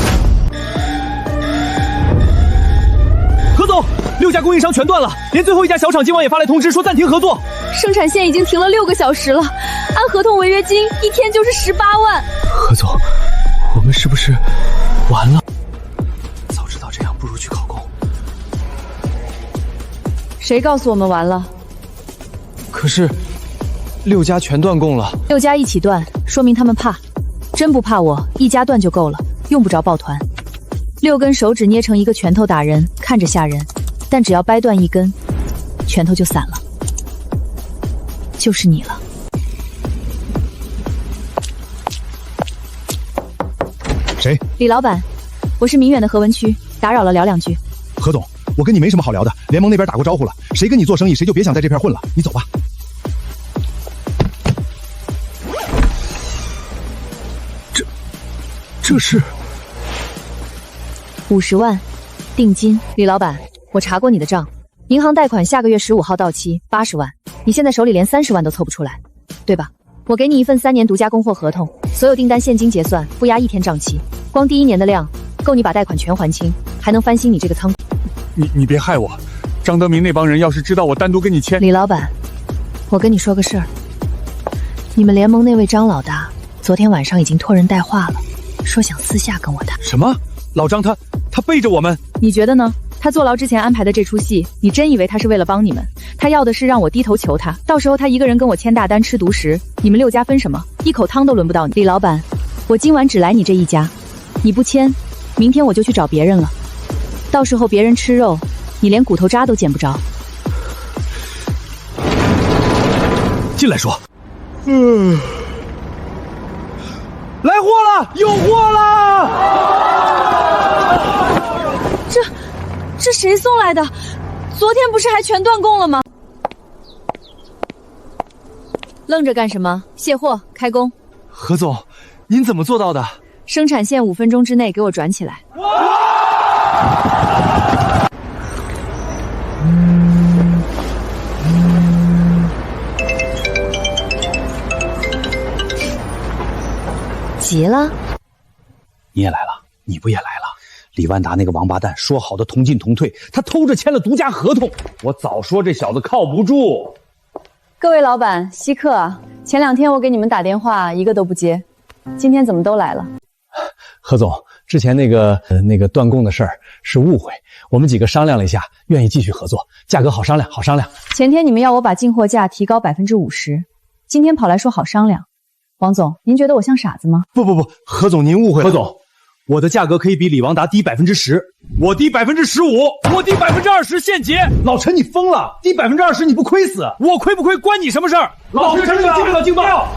何总，6家供应商全断了，连最后一家小厂今晚也发来通知说暂停合作。生产线已经停了6个小时了，按合同违约金1天就是18万。何总，我们是不是完了？早知道这样，不如去考公。谁告诉我们完了？可是6家全断供了，6家一起断，说明他们怕。真不怕我，1家断就够了，用不着抱团。6根手指捏成一个拳头打人，看着吓人，但只要掰断1根，拳头就散了。就是你了。谁？李老板，我是明远的何文区，打扰了，聊2句。何总，我跟你没什么好聊的，联盟那边打过招呼了，谁跟你做生意，谁就别想在这片混了，你走吧。这是50万定金。李老板，我查过你的账，银行贷款下个月15号到期，80万，你现在手里连30万都凑不出来，对吧？我给你一份3年独家供货合同，所有订单现金结算，不压1天账期，光第1年的量够你把贷款全还清，还能翻新你这个仓库。你别害我，张德明那帮人要是知道我单独跟你签……李老板，我跟你说个事儿，你们联盟那位张老大昨天晚上已经托人带话了，说想私下跟我谈。什么？老张他背着我们？你觉得呢？他坐牢之前安排的这出戏，你真以为他是为了帮你们？他要的是让我低头求他，到时候他一个人跟我签大单吃独食，你们6家分什么？一口汤都轮不到你。李老板，我今晚只来你这一家，你不签，明天我就去找别人了。到时候别人吃肉，你连骨头渣都捡不着。进来说。来货了，有货了！这谁送来的？昨天不是还全断供了吗？愣着干什么？卸货，开工。何总，您怎么做到的？生产线5分钟之内给我转起来。急了？你也来了？你不也来了？李万达那个王八蛋说好的同进同退，他偷着签了独家合同。我早说这小子靠不住。各位老板，稀客啊！前2天我给你们打电话，一个都不接，今天怎么都来了？何总，之前那个断供的事儿是误会，我们几个商量了一下，愿意继续合作，价格好商量，好商量。前天你们要我把进货价提高50%，今天跑来说好商量。王总，您觉得我像傻子吗？不，何总您误会了。何总，我的价格可以比李王达低10%，我低15%，我低20%现结。老陈，你疯了？低20%你不亏死？我亏不亏关你什么事儿？老陈，劲爆！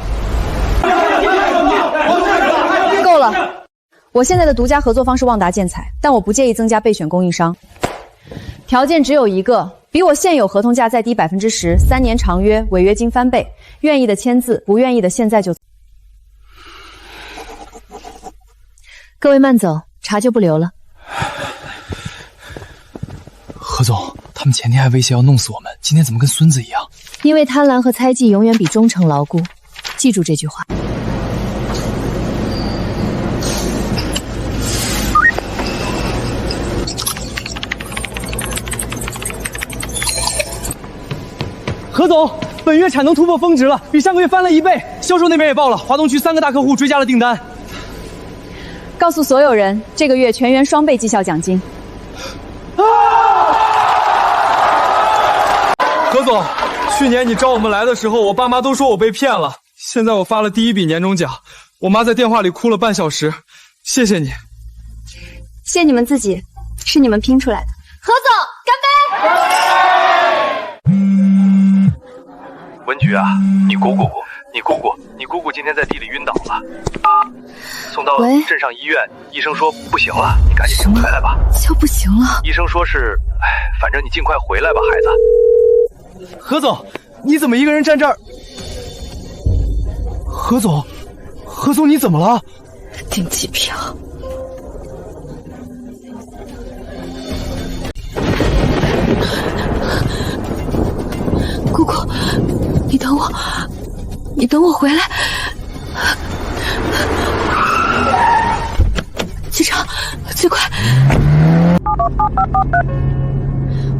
够了！我现在的独家合作方是旺达建材，但我不介意增加备选供应商，条件只有一个，比我现有合同价再低10%，3年长约，违约金翻倍，愿意的签字，不愿意的现在就。各位慢走，茶就不留了。何总，他们前天还威胁要弄死我们，今天怎么跟孙子一样？因为贪婪和猜忌永远比忠诚牢固，记住这句话。何总，本月产能突破峰值了，比上个月翻了1倍。销售那边也报了，华东区3个大客户追加了订单。告诉所有人，这个月全员双倍绩效奖金。何总，去年你招我们来的时候，我爸妈都说我被骗了。现在我发了第1笔年终奖，我妈在电话里哭了半小时。谢谢你。谢你们自己，是你们拼出来的。何总，干杯！文菊啊，你姑姑今天在地里晕倒了，送到镇上医院，医生说不行了，你赶紧就回来吧。就不行了？医生说是，反正你尽快回来吧，孩子。何总，你怎么一个人站这儿？何总，你怎么了？订机票。姑姑，你等我回来。机场，最快！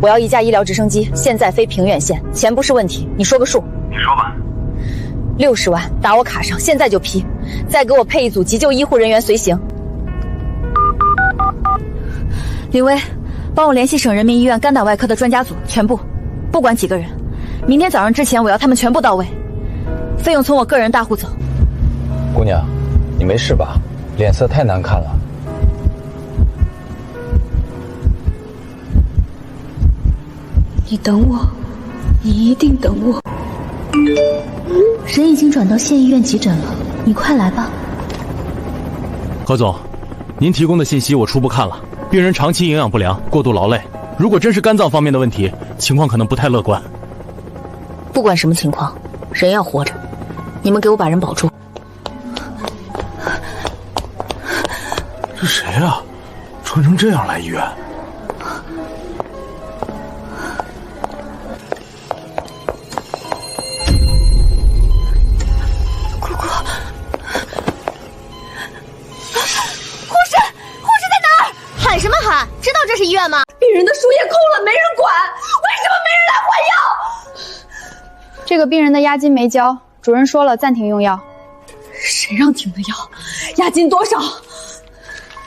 我要1架医疗直升机，现在飞平远线，钱不是问题，你说个数。你说吧。60万，打我卡上，现在就批。再给我配1组急救医护人员随行。林薇，帮我联系省人民医院肝胆外科的专家组，全部，不管几个人。明天早上之前，我要他们全部到位，费用从我个人大户走。姑娘，你没事吧？脸色太难看了。你等我，你一定等我。人已经转到县医院急诊了，你快来吧。何总，您提供的信息我初步看了，病人长期营养不良、过度劳累，如果真是肝脏方面的问题，情况可能不太乐观。不管什么情况，人要活着，你们给我把人保住。这谁啊？穿成这样来医院？姑姑，护士在哪儿？喊什么喊？知道这是医院吗？病人的输液空了，没人管，为什么没人来换药？这个病人的押金没交，主任说了暂停用药。谁让停的药？押金多少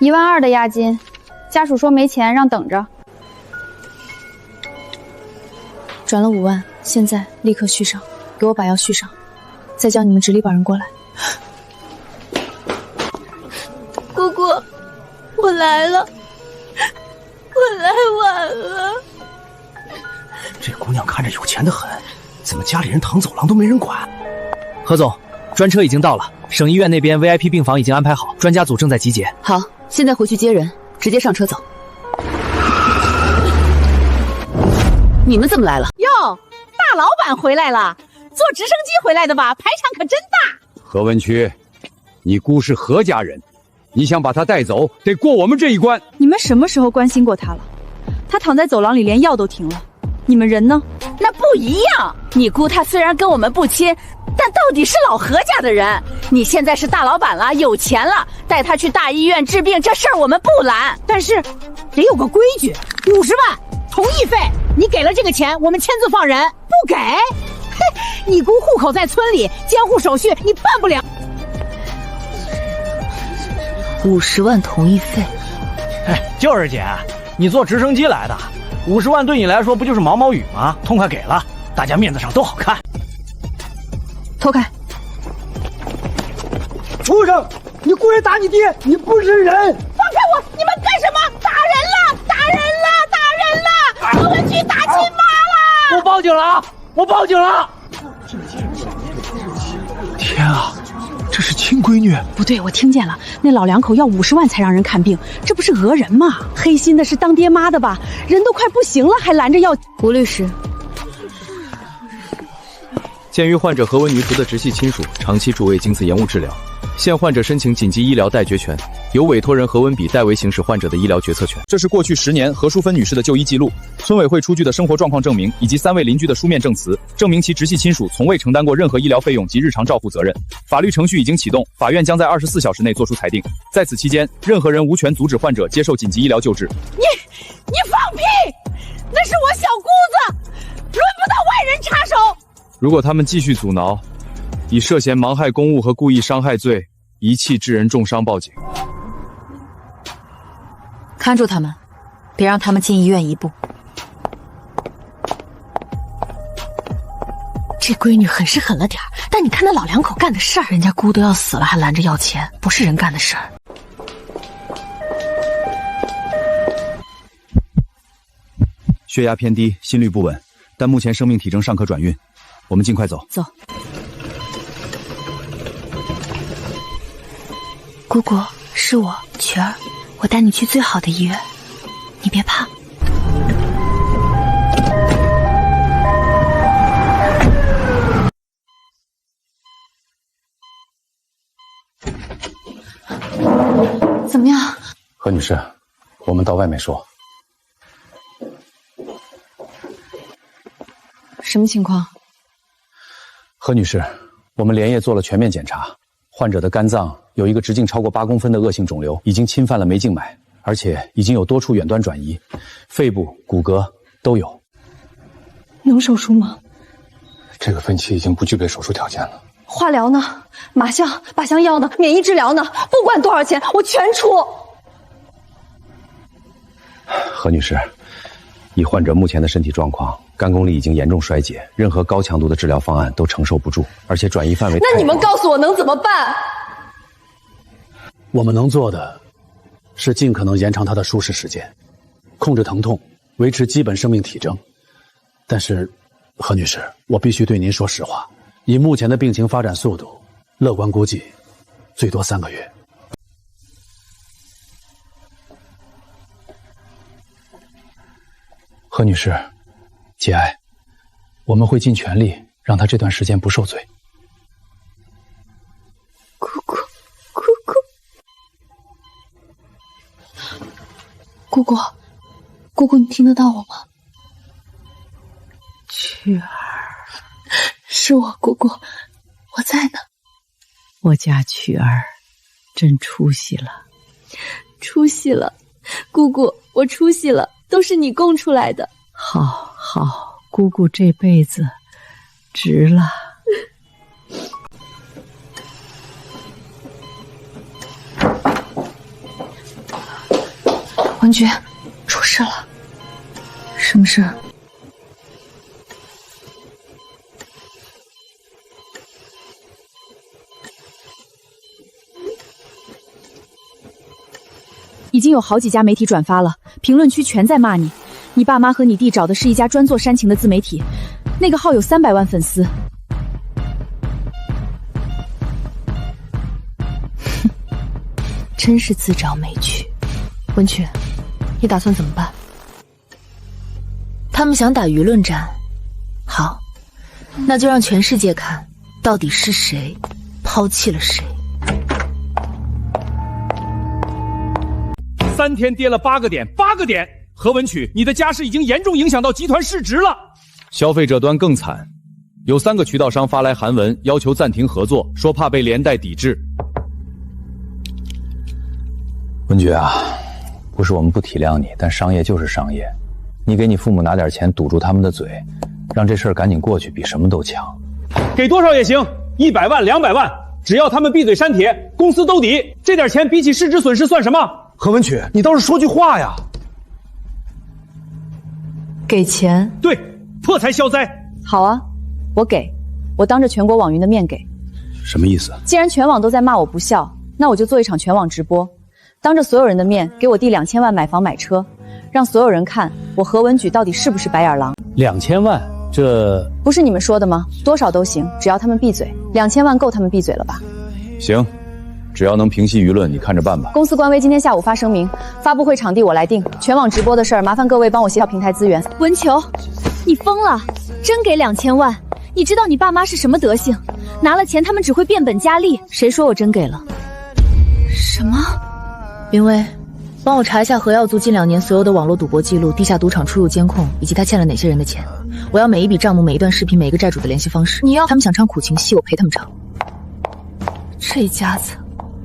？12000的押金，家属说没钱让等着。转了5万，现在立刻续上，给我把药续上，再叫你们直隶保人过来。姑姑，我来了，我来晚了。这姑娘看着有钱的很，怎么家里人躺走廊都没人管？何总，专车已经到了，省医院那边 VIP 病房已经安排好，专家组正在集结。好，现在回去接人，直接上车走。你们怎么来了？哟，大老板回来了，坐直升机回来的吧？排场可真大。何文曲，你姑是何家人？你想把她带走，得过我们这一关。你们什么时候关心过他了？他躺在走廊里，连药都停了。你们人呢？那不一样。你姑她虽然跟我们不亲，但到底是老何家的人。你现在是大老板了，有钱了，带她去大医院治病，这事儿我们不拦。但是得有个规矩，50万同意费，你给了这个钱，我们签字放人。不给，嘿，你姑户口在村里，监护手续你办不了。50万同意费。哎，就是姐，你坐直升机来的，50万对你来说不就是毛毛雨吗？痛快给了，大家面子上都好看。脱开！畜生！你过来打你爹，你不是人！放开我！你们干什么？打人了！打人了！打人了！何文曲打亲妈了！我报警了啊！我报警了！天啊！这是亲闺女！不对，我听见了，那老两口要50万才让人看病，这不是讹人吗？黑心的是当爹妈的吧？人都快不行了，还拦着要。吴律师，鉴于患者何文女图的直系亲属长期主为经此延误治疗，现患者申请紧急医疗代决权，由委托人何文笔代为行使患者的医疗决策权。这是过去10年何淑芬女士的就医记录、村委会出具的生活状况证明以及3位邻居的书面证词，证明其直系亲属从未承担过任何医疗费用及日常照护责任。法律程序已经启动，法院将在24小时内作出裁定。在此期间，任何人无权阻止患者接受紧急医疗救治。你放屁！那是我小姑子，轮不到外人插手。如果他们继续阻挠，以涉嫌妨害公务和故意伤害罪、遗弃致人重伤报警。看住他们，别让他们进医院一步。这闺女狠是狠了点儿，但你看那老两口干的事儿，人家姑都要死了还拦着要钱，不是人干的事儿。血压偏低，心率不稳，但目前生命体征尚可转运，我们尽快走。走。姑姑，是我曲儿，我带你去最好的医院，你别怕。怎么样？何女士，我们到外面说。什么情况？何女士，我们连夜做了全面检查，患者的肝脏有一个直径超过8公分的恶性肿瘤，已经侵犯了眉静脉，而且已经有多处远端转移，肺部、骨骼都有。能手术吗？这个分期已经不具备手术条件了。化疗呢？麻将、靶向药呢？免疫治疗呢？不管多少钱，我全出。何女士，以患者目前的身体状况，肝功力已经严重衰竭，任何高强度的治疗方案都承受不住，而且转移范围……那你们告诉我能怎么办？我们能做的是尽可能延长他的舒适时间，控制疼痛，维持基本生命体征。但是，何女士，我必须对您说实话，以目前的病情发展速度，乐观估计最多3个月。何女士，节哀，我们会尽全力让她这段时间不受罪。姑姑，姑姑，姑姑，姑姑，你听得到我吗？曲儿，是我，姑姑，我在呢。我家曲儿真出息了，出息了，姑姑，我出息了。都是你供出来的，好，姑姑这辈子值了。文菊，出事了。什么事？已经有好几家媒体转发了，评论区全在骂你。你爸妈和你弟找的是一家专做煽情的自媒体，那个号有300万粉丝。真是自找没趣。文曲，你打算怎么办？他们想打舆论战，好，那就让全世界看，到底是谁抛弃了谁。3天跌了8个点，8个点！何文曲，你的家世已经严重影响到集团市值了。消费者端更惨，有3个渠道商发来函文，要求暂停合作，说怕被连带抵制。文菊啊，不是我们不体谅你，但商业就是商业，你给你父母拿点钱堵住他们的嘴，让这事儿赶紧过去，比什么都强。给多少也行，100万、200万，只要他们闭嘴删帖，公司兜底。这点钱比起市值损失算什么？何文曲，你倒是说句话呀！给钱？对，破财消灾。好啊，我当着全国网云的面给。什么意思？既然全网都在骂我不孝，那我就做一场全网直播，当着所有人的面给我弟2000万买房买车，让所有人看我何文举到底是不是白眼狼。2000万，这不是你们说的吗？多少都行，只要他们闭嘴。2000万够他们闭嘴了吧？行，只要能平息舆论，你看着办吧。公司官微今天下午发声明，发布会场地我来定，全网直播的事儿麻烦各位帮我协调平台资源。文球，你疯了？真给2000万？你知道你爸妈是什么德行？拿了钱他们只会变本加厉。谁说我真给了？什么？云薇，帮我查一下何耀族近2年所有的网络赌博记录、地下赌场出入监控，以及他欠了哪些人的钱。我要每一笔账目、每一段视频、每个债主的联系方式。你要他们想唱苦情戏，我陪他们唱。这一家子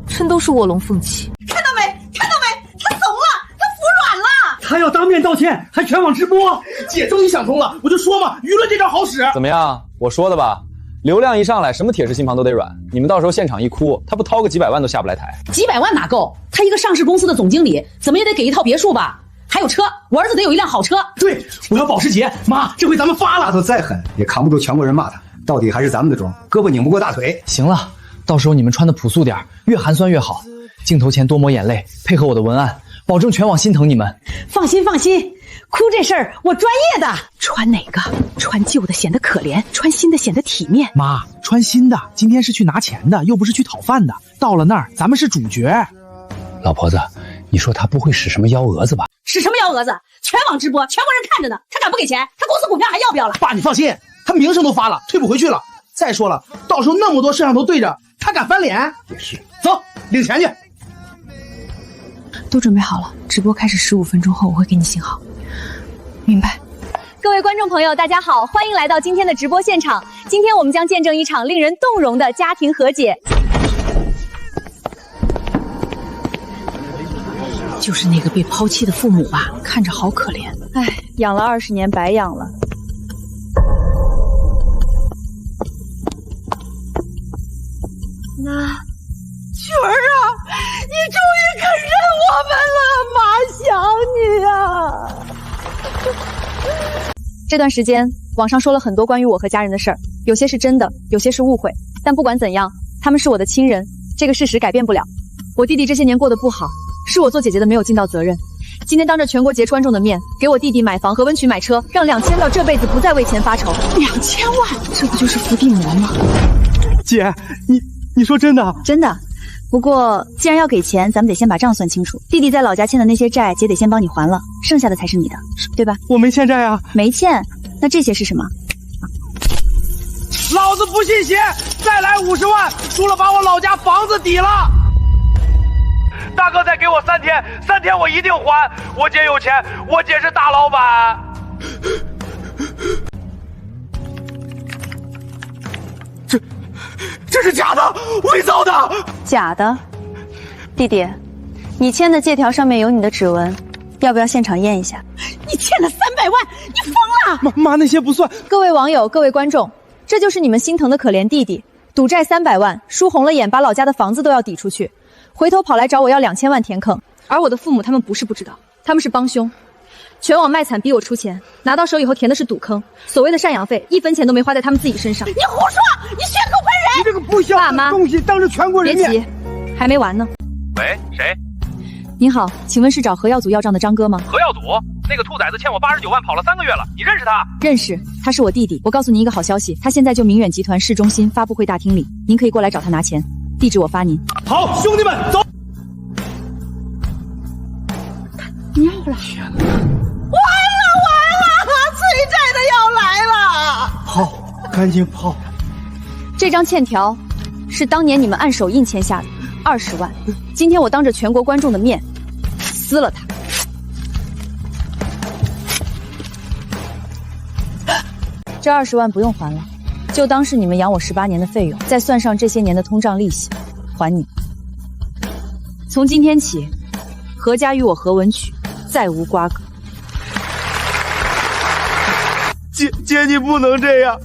真都是卧龙凤起。看到没？看到没？他怂了，他服软了。他要当面道歉，还全网直播。姐终于想通了，我就说嘛，舆论这招好使。怎么样？我说的吧，流量一上来，什么铁石心肠都得软。你们到时候现场一哭，他不掏个几百万都下不来台。几百万哪够？他一个上市公司的总经理，怎么也得给一套别墅吧？还有车，我儿子得有一辆好车。对，我要保时捷。妈，这回咱们发了。丫头再狠也扛不住全国人骂他，到底还是咱们的种，胳膊拧不过大腿。行了，到时候你们穿的朴素点，越寒酸越好。镜头前多抹眼泪，配合我的文案，保证全网心疼你们。放心放心，哭这事儿我专业的。穿哪个？穿旧的显得可怜，穿新的显得体面。妈，穿新的，今天是去拿钱的，又不是去讨饭的。到了那儿，咱们是主角。老婆子，你说他不会使什么幺蛾子吧？使什么幺蛾子？全网直播，全国人看着呢。他敢不给钱？他公司股票还要不要了？爸，你放心，他名声都发了，退不回去了。再说了，到时候那么多摄像头对着，他敢翻脸？也是。走，领钱去。都准备好了，直播开始15分钟后我会给你信号。明白。各位观众朋友，大家好，欢迎来到今天的直播现场。今天我们将见证一场令人动容的家庭和解。就是那个被抛弃的父母吧，看着好可怜。唉，养了20年白养了。那曲儿啊，你终于肯认我们了，妈想你啊！这段时间，网上说了很多关于我和家人的事儿，有些是真的，有些是误会。但不管怎样，他们是我的亲人，这个事实改变不了。我弟弟这些年过得不好，是我做姐姐的没有尽到责任。今天当着全国杰观众的面，给我弟弟买房和温曲买车，让2000到这辈子不再为钱发愁。2000万，这不就是伏地魔吗？姐，你说真的？真的。不过既然要给钱，咱们得先把账算清楚。弟弟在老家欠的那些债，姐得先帮你还了，剩下的才是你的，对吧？我没欠债啊。没欠？那这些是什么？老子不信邪，再来50万，输了把我老家房子抵了。大哥再给我3天，3天我一定还。我姐有钱，我姐是大老板。这是假的，伪造的。假的？弟弟，你签的借条上面有你的指纹，要不要现场验一下？你欠了300万，你疯了！妈，那些不算。各位网友，各位观众，这就是你们心疼的可怜弟弟，赌债300万，输红了眼，把老家的房子都要抵出去。回头跑来找我要2000万填坑，而我的父母他们不是不知道，他们是帮凶。全网卖惨逼我出钱，拿到手以后填的是赌坑，所谓的赡养费1分钱都没花在他们自己身上。你胡说！你血口喷人！你这个不孝的东西，当着全国人面。别急，还没完呢。喂，谁？您好，请问是找何耀祖要账的张哥吗？何耀祖，那个兔崽子欠我89万，跑了3个月了，你认识他？认识，他是我弟弟。我告诉您一个好消息，他现在就明远集团市中心发布会大厅里，您可以过来找他拿钱，地址我发您。好，兄弟们，走！尿了！完了！催债的要来了！泡，赶紧泡！这张欠条是当年你们按手印签下的20万，今天我当着全国观众的面撕了它。这20万不用还了，就当是你们养我18年的费用，再算上这些年的通胀利息，还你。从今天起，何家与我何文曲再无瓜葛。姐，你不能这样，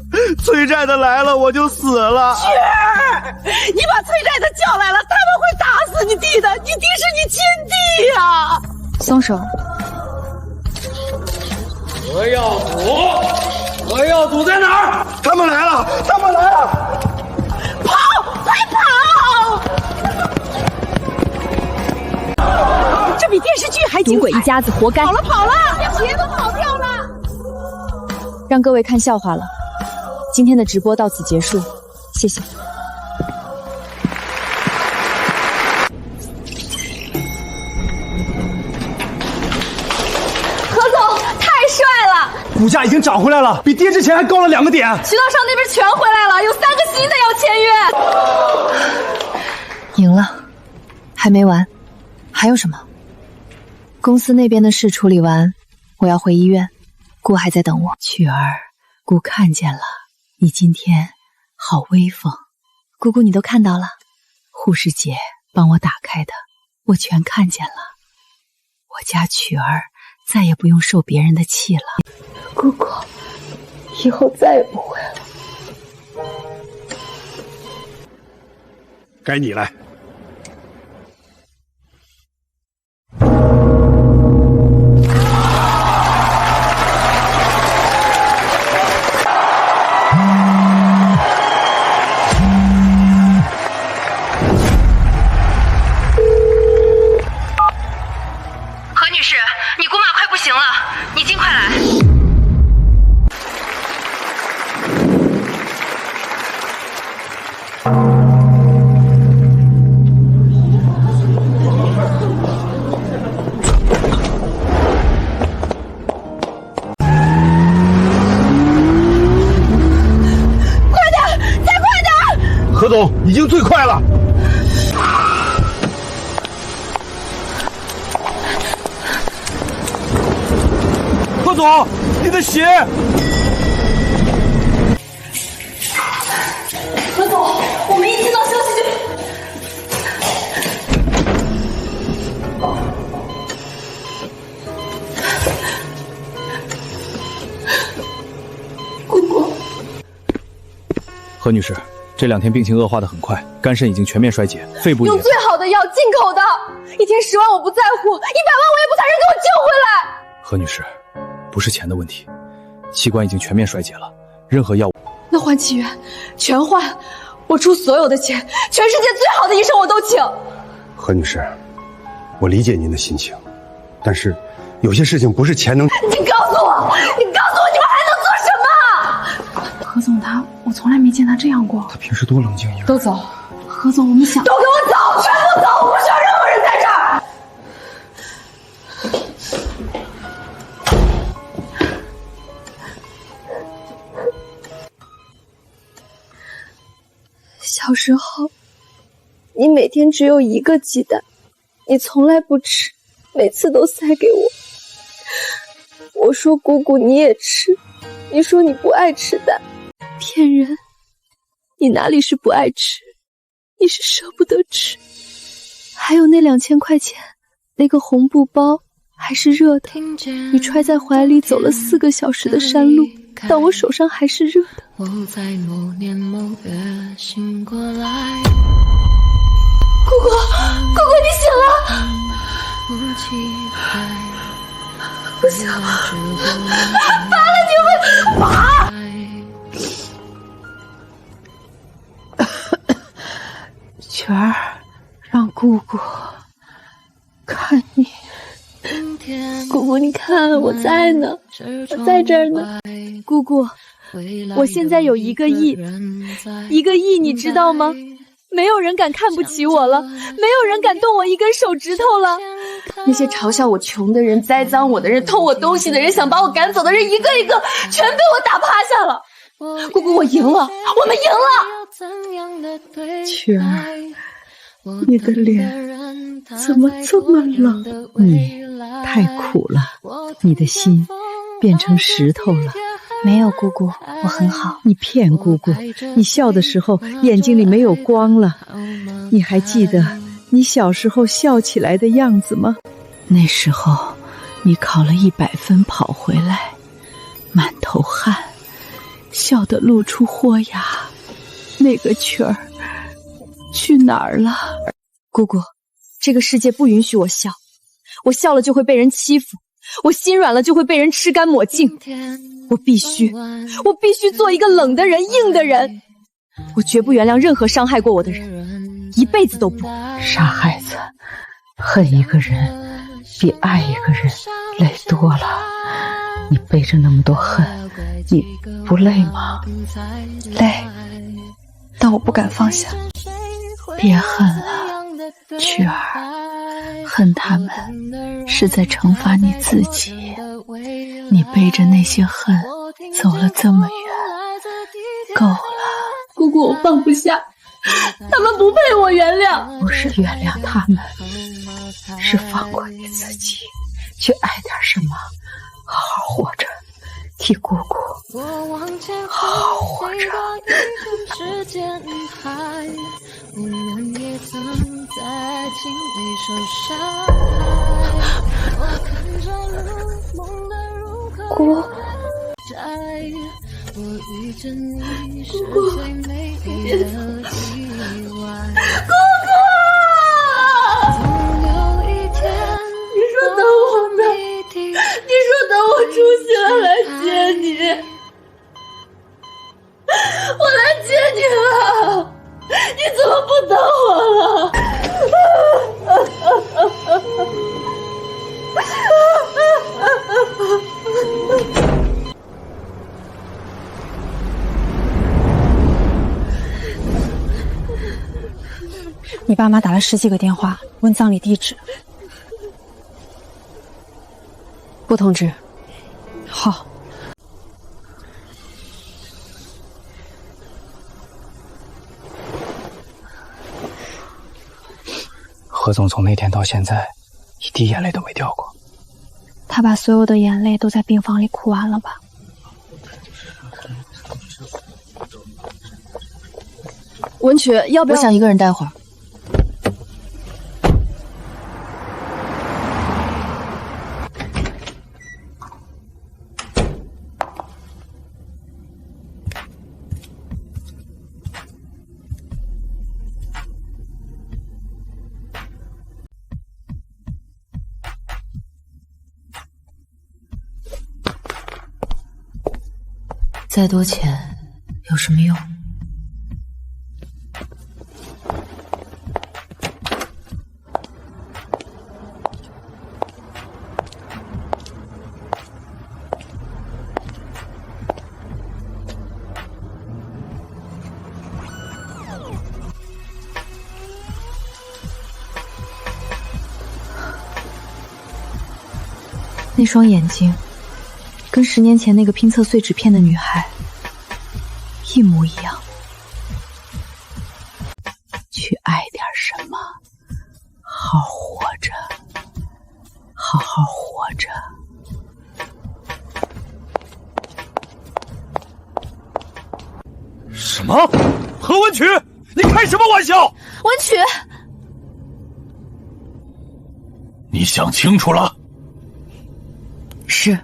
催债的来了我就死了。雪儿，你把催债的叫来了，他们会打死你弟的，你弟是你亲弟呀！松手。何耀祖在哪儿？他们来了！跑，快跑！这比电视剧还精彩！赌鬼一家子活该！跑了，鞋都跑掉了。让各位看笑话了，今天的直播到此结束，谢谢。何总太帅了，股价已经涨回来了，比跌之前还高了2个点。渠道商那边全回来了，有3个新的要签约。赢了，还没完，还有什么？公司那边的事处理完，我要回医院。姑还在等我。曲儿，姑看见了，你今天好威风。姑姑，你都看到了，护士姐帮我打开的，我全看见了。我家曲儿再也不用受别人的气了。姑姑，以后再也不会了。该你来。何总，已经最快了。何总，你的鞋。何总，我们一听到消息就。姑姑。何女士。这2天病情恶化的很快，肝肾已经全面衰竭，肺部也用最好的药，进口的，一天10万我不在乎，100万我也不咋人给我救回来。何女士，不是钱的问题，器官已经全面衰竭了，任何药物。那换起源，全换，我出所有的钱，全世界最好的医生我都请。何女士，我理解您的心情，但是有些事情不是钱能。你告诉我，你们还能做什么？何总我从来没见他这样过。他平时多冷静一个。都走，何总，我们想。都给我走，全部走，我不需要任何人在这儿。小时候，你每天只有1个鸡蛋，你从来不吃，每次都塞给我。我说姑姑你也吃，你说你不爱吃蛋，骗人。你哪里是不爱吃，你是舍不得吃。还有那2000块钱，那个红布包还是热的，你揣在怀里走了4个小时的山路，但我手上还是热的。我在某年某月醒过来。姑姑，你醒了！不行，拔了你们拔！曲儿，让姑姑看姑姑，你看我在呢，我在这儿呢。姑姑，我现在有1个亿，1个亿，你知道吗？没有人敢看不起我了，没有人敢动我1根手指头了。那些嘲笑我穷的人、栽赃我的人、偷我东西的人、想把我赶走的人，一个一个全被我打趴下了。姑姑，我赢了，我们赢了。曲儿，你的脸怎么这么冷？你太苦了，你的心变成石头了。没有姑姑，我很好。你骗姑姑，你笑的时候眼睛里没有光了。你还记得你小时候笑起来的样子吗？那时候你考了100分跑回来，满头汗，笑得露出豁牙。那个曲儿去哪儿了？姑姑，这个世界不允许我笑，我笑了就会被人欺负，我心软了就会被人吃干抹净。我必须做一个冷的人、硬的人。我绝不原谅任何伤害过我的人，一辈子都不。傻孩子，恨一个人比爱一个人累多了。你背着那么多恨，你不累吗？累，但我不敢放下。别恨了，曲儿，恨他们是在惩罚你自己。你背着那些恨走了这么远，够了。姑姑，我放不下，他们不配我原谅。不是原谅他们，是放过你自己，去爱点什么，好好活着，替姑姑好好活着。我们也曾在情里受伤害，我看着如梦的入口。姑，我遇见你是最美丽的意外。姑姑，总有一天，你说等我呢？你说等我出息了来接你，我来接你了。你怎么不等我了？你爸妈打了10几个电话问葬礼地址，不通知。好。何总从那天到现在，一滴眼泪都没掉过。他把所有的眼泪都在病房里哭完了吧？文曲，要不要？我想一个人待会儿。再多钱有什么用？那双眼睛，跟10年前那个拼测碎纸片的女孩一模一样。去爱点什么，好活着，好好活着。什么？何文曲，你开什么玩笑？文曲，你想清楚了？是。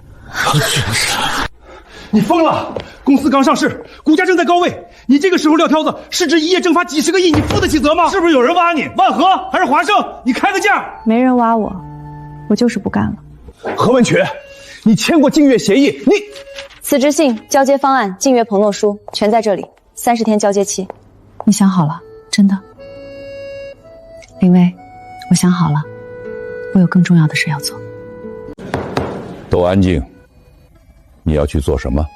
你疯了！公司刚上市，股价正在高位，你这个时候撂挑子，市值一夜蒸发几10个亿，你负得起责吗？是不是有人挖你？万和还是华盛？你开个价！没人挖我，我就是不干了。何文曲，你签过竞约协议，你辞职信、交接方案、竞约承诺书全在这里，30天交接期。你想好了？真的？林薇，我想好了，我有更重要的事要做。都安静！你要去做什么？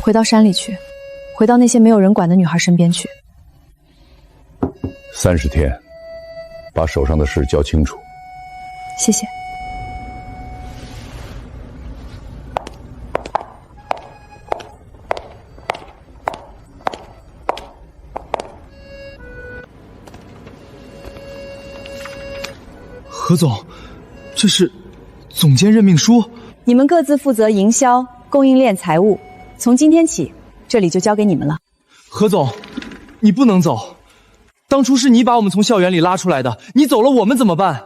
回到山里去，回到那些没有人管的女孩身边去。30天，把手上的事交清楚。谢谢。何总，这是总监任命书。你们各自负责营销、供应链、财务。从今天起，这里就交给你们了。何总，你不能走。当初是你把我们从校园里拉出来的，你走了我们怎么办？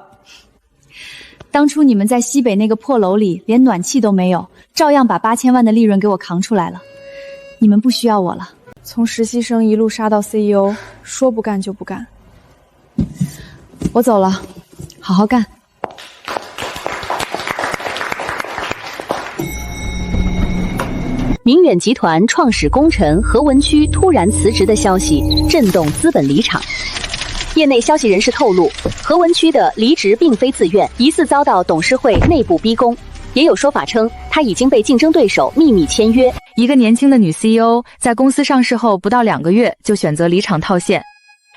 当初你们在西北那个破楼里连暖气都没有，照样把8000万的利润给我扛出来了。你们不需要我了。从实习生一路杀到 CEO， 说不干就不干。我走了，好好干。明远集团创始功臣何文曲突然辞职的消息震动资本离场。业内消息人士透露，何文曲的离职并非自愿，疑似遭到董事会内部逼宫。也有说法称，他已经被竞争对手秘密签约。一个年轻的女 CEO 在公司上市后不到2个月就选择离场套现，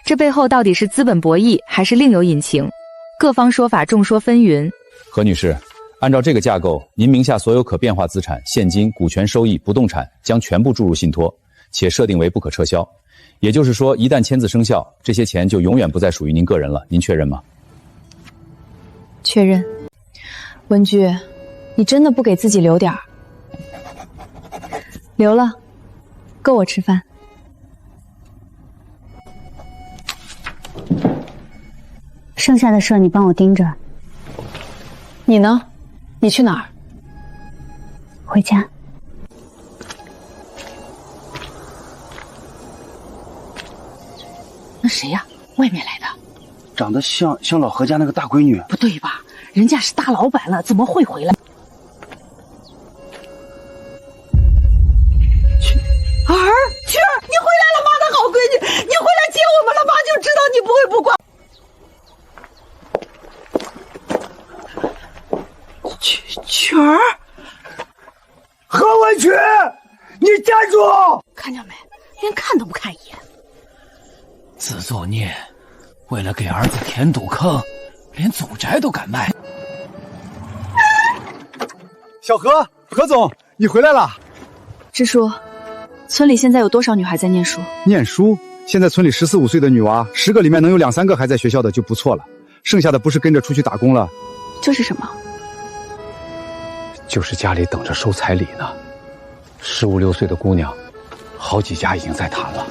这背后到底是资本博弈，还是另有隐情？各方说法众说纷纭。何女士，按照这个架构，您名下所有可变化资产、现金、股权收益、不动产将全部注入信托，且设定为不可撤销。也就是说，一旦签字生效，这些钱就永远不再属于您个人了。您确认吗？确认。文居，你真的不给自己留点儿？留了，够我吃饭。剩下的事你帮我盯着。你呢？你去哪儿？回家。那谁呀？外面来的？长得像老何家那个大闺女。不对吧？人家是大老板了，怎么会回来？儿，曲儿，你回来了，妈的好闺女，你回来接我们了，妈就知道你不会不管。曲儿，何文曲，你站住！看见没？连看都不看一眼。自作孽，为了给儿子填堵坑，连祖宅都敢卖。小何总，你回来了。支书，村里现在有多少女孩在念书？念书？现在村里14、15岁的女娃，10个里面能有2、3个还在学校的就不错了，剩下的不是跟着出去打工了，这是什么？就是家里等着收彩礼呢。15、16岁的姑娘，好几家已经在谈了。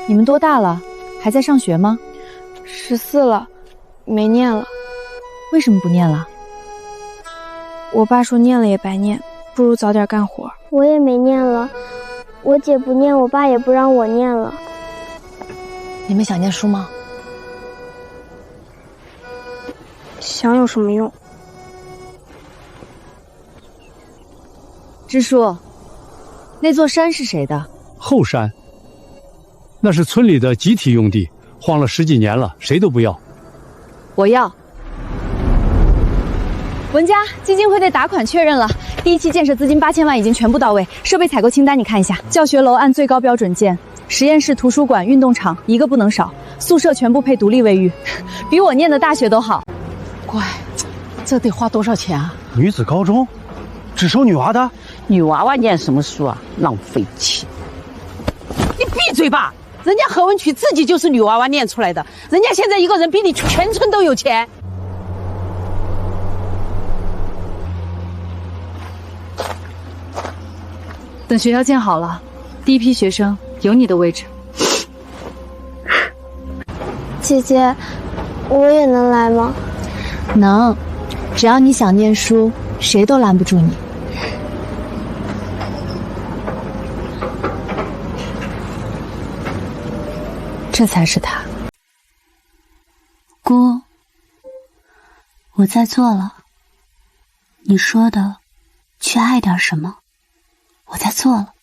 你们多大了？还在上学吗？14了，没念了。为什么不念了？我爸说念了也白念，不如早点干活。我也没念了，我姐不念，我爸也不让我念了。你们想念书吗？想有什么用？支书，那座山是谁的？后山，那是村里的集体用地，荒了10几年了，谁都不要。我要。文家基金会内打款确认了，第1期建设资金8000万已经全部到位，设备采购清单你看一下。教学楼按最高标准建，实验室、图书馆、运动场一个不能少，宿舍全部配独立卫浴，比我念的大学都好。乖，这得花多少钱啊？女子高中，只收女娃的？女娃娃念什么书啊？浪费钱！你闭嘴吧！人家何文曲自己就是女娃娃念出来的，人家现在一个人比你全村都有钱。等学校建好了，第1批学生有你的位置。姐姐，我也能来吗？能，只要你想念书，谁都拦不住你。这才是他。姑，我在做了。你说的，去爱点什么，我在做了。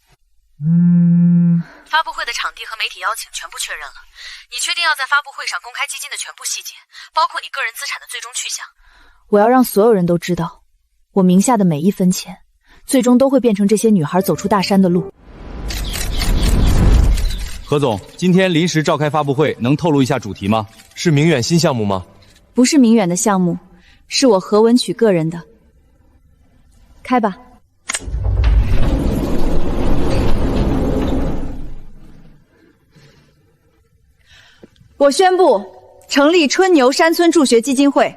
发布会的场地和媒体邀请全部确认了，你确定要在发布会上公开基金的全部细节，包括你个人资产的最终去向？我要让所有人都知道，我名下的每一分钱，最终都会变成这些女孩走出大山的路。何总，今天临时召开发布会，能透露一下主题吗？是明远新项目吗？不是明远的项目，是我何文曲个人的。开吧。我宣布成立春牛山村助学基金会，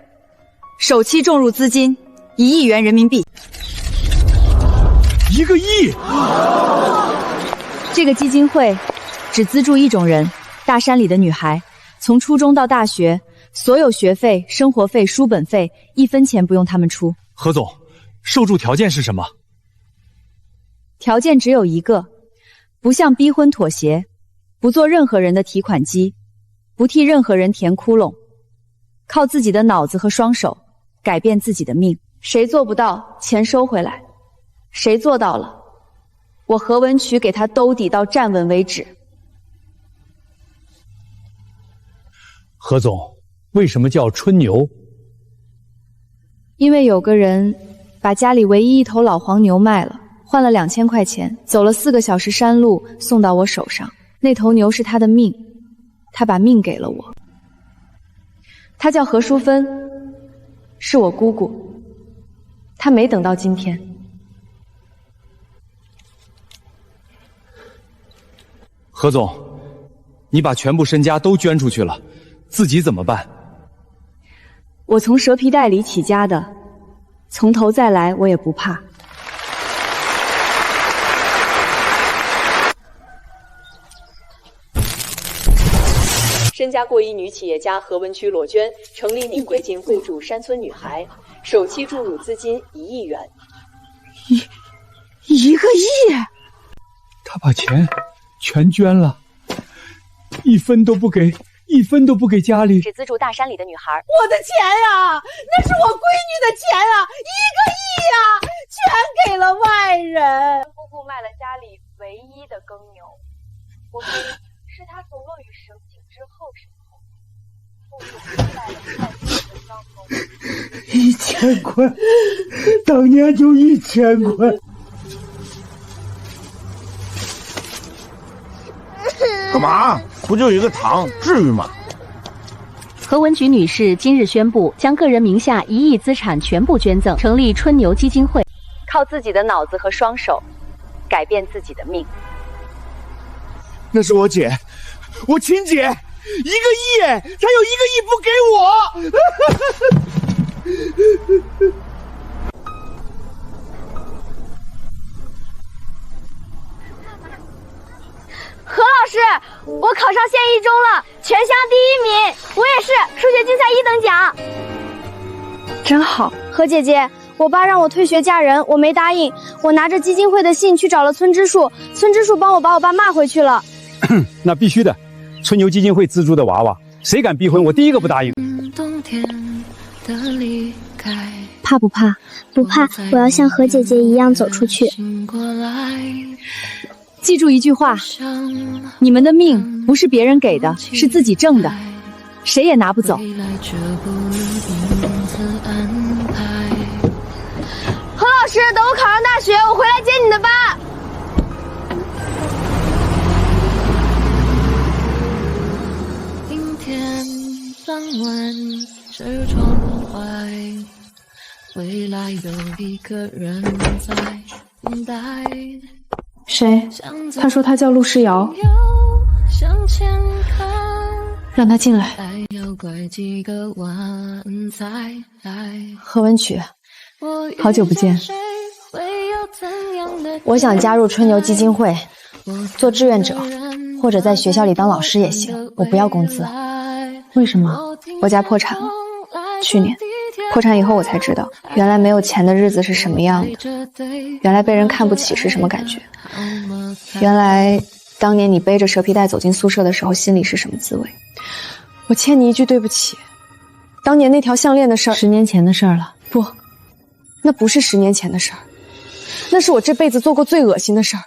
首期重入资金1亿元人民币。1个亿！这个基金会只资助一种人，大山里的女孩，从初中到大学，所有学费、生活费、书本费，1分钱不用他们出。何总，受助条件是什么？条件只有一个，不向逼婚妥协，不做任何人的提款机，不替任何人填窟窿，靠自己的脑子和双手改变自己的命。谁做不到，钱收回来；谁做到了，我何文曲给他兜底到站稳为止。何总，为什么叫春牛？因为有个人把家里唯一一头老黄牛卖了，换了2000块钱，走了4个小时山路送到我手上。那头牛是他的命，他把命给了我。他叫何淑芬，是我姑姑。他没等到今天。何总，你把全部身家都捐出去了，自己怎么办？我从蛇皮袋里起家的，从头再来我也不怕。身家过亿女企业家何文曲裸捐，成立女基金会助山村女孩，首期注入资金1亿元。1个亿！他把钱全捐了，1分都不给，1分都不给家里，只资助大山里的女孩。我的钱呀，那是我闺女的钱啊，1个亿呀，全给了外人。姑姑卖了家里唯一的耕牛，我估是她从落雨神井之后身后，父母带了太子的伤1000口。块，当年就1000块。干嘛？不就一个糖，至于吗？何文曲女士今日宣布，将个人名下1亿资产全部捐赠，成立春牛基金会，靠自己的脑子和双手改变自己的命。那是我姐，我亲姐，1个亿，才有1个亿不给我。何老师，我考上县一中了，全乡第1名，我也是数学竞赛1等奖。真好，何姐姐，我爸让我退学嫁人，我没答应，我拿着基金会的信去找了村支书，村支书帮我把我爸骂回去了。那必须的，春牛基金会资助的娃娃，谁敢逼婚，我第一个不答应。怕不怕？不怕，我要像何姐姐一样走出去。记住一句话，你们的命不是别人给的，是自己挣的，谁也拿不走。何老师，等我考上大学，我回来接你的班。阴天傍晚是窗外，未来有一个人在等待。谁？他说他叫陆诗瑶，让他进来。何文曲，好久不见。我想加入春牛基金会，做志愿者，或者在学校里当老师也行。我不要工资。为什么？我家破产了，去年。破产以后我才知道，原来没有钱的日子是什么样的，原来被人看不起是什么感觉，原来当年你背着蛇皮袋走进宿舍的时候心里是什么滋味。我欠你一句对不起，当年那条项链的事儿，10年前的事儿了。不，那不是10年前的事儿，那是我这辈子做过最恶心的事儿，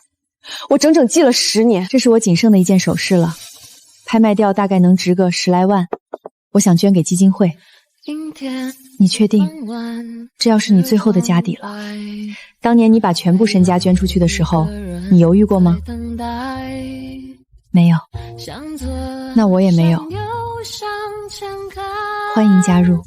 我整整记了10年。这是我仅剩的一件首饰了，拍卖掉大概能值个10来万，我想捐给基金会。阴天你确定这要是你最后的家底了？当年你把全部身家捐出去的时候，你犹豫过吗？没有。那我也没有。欢迎加入。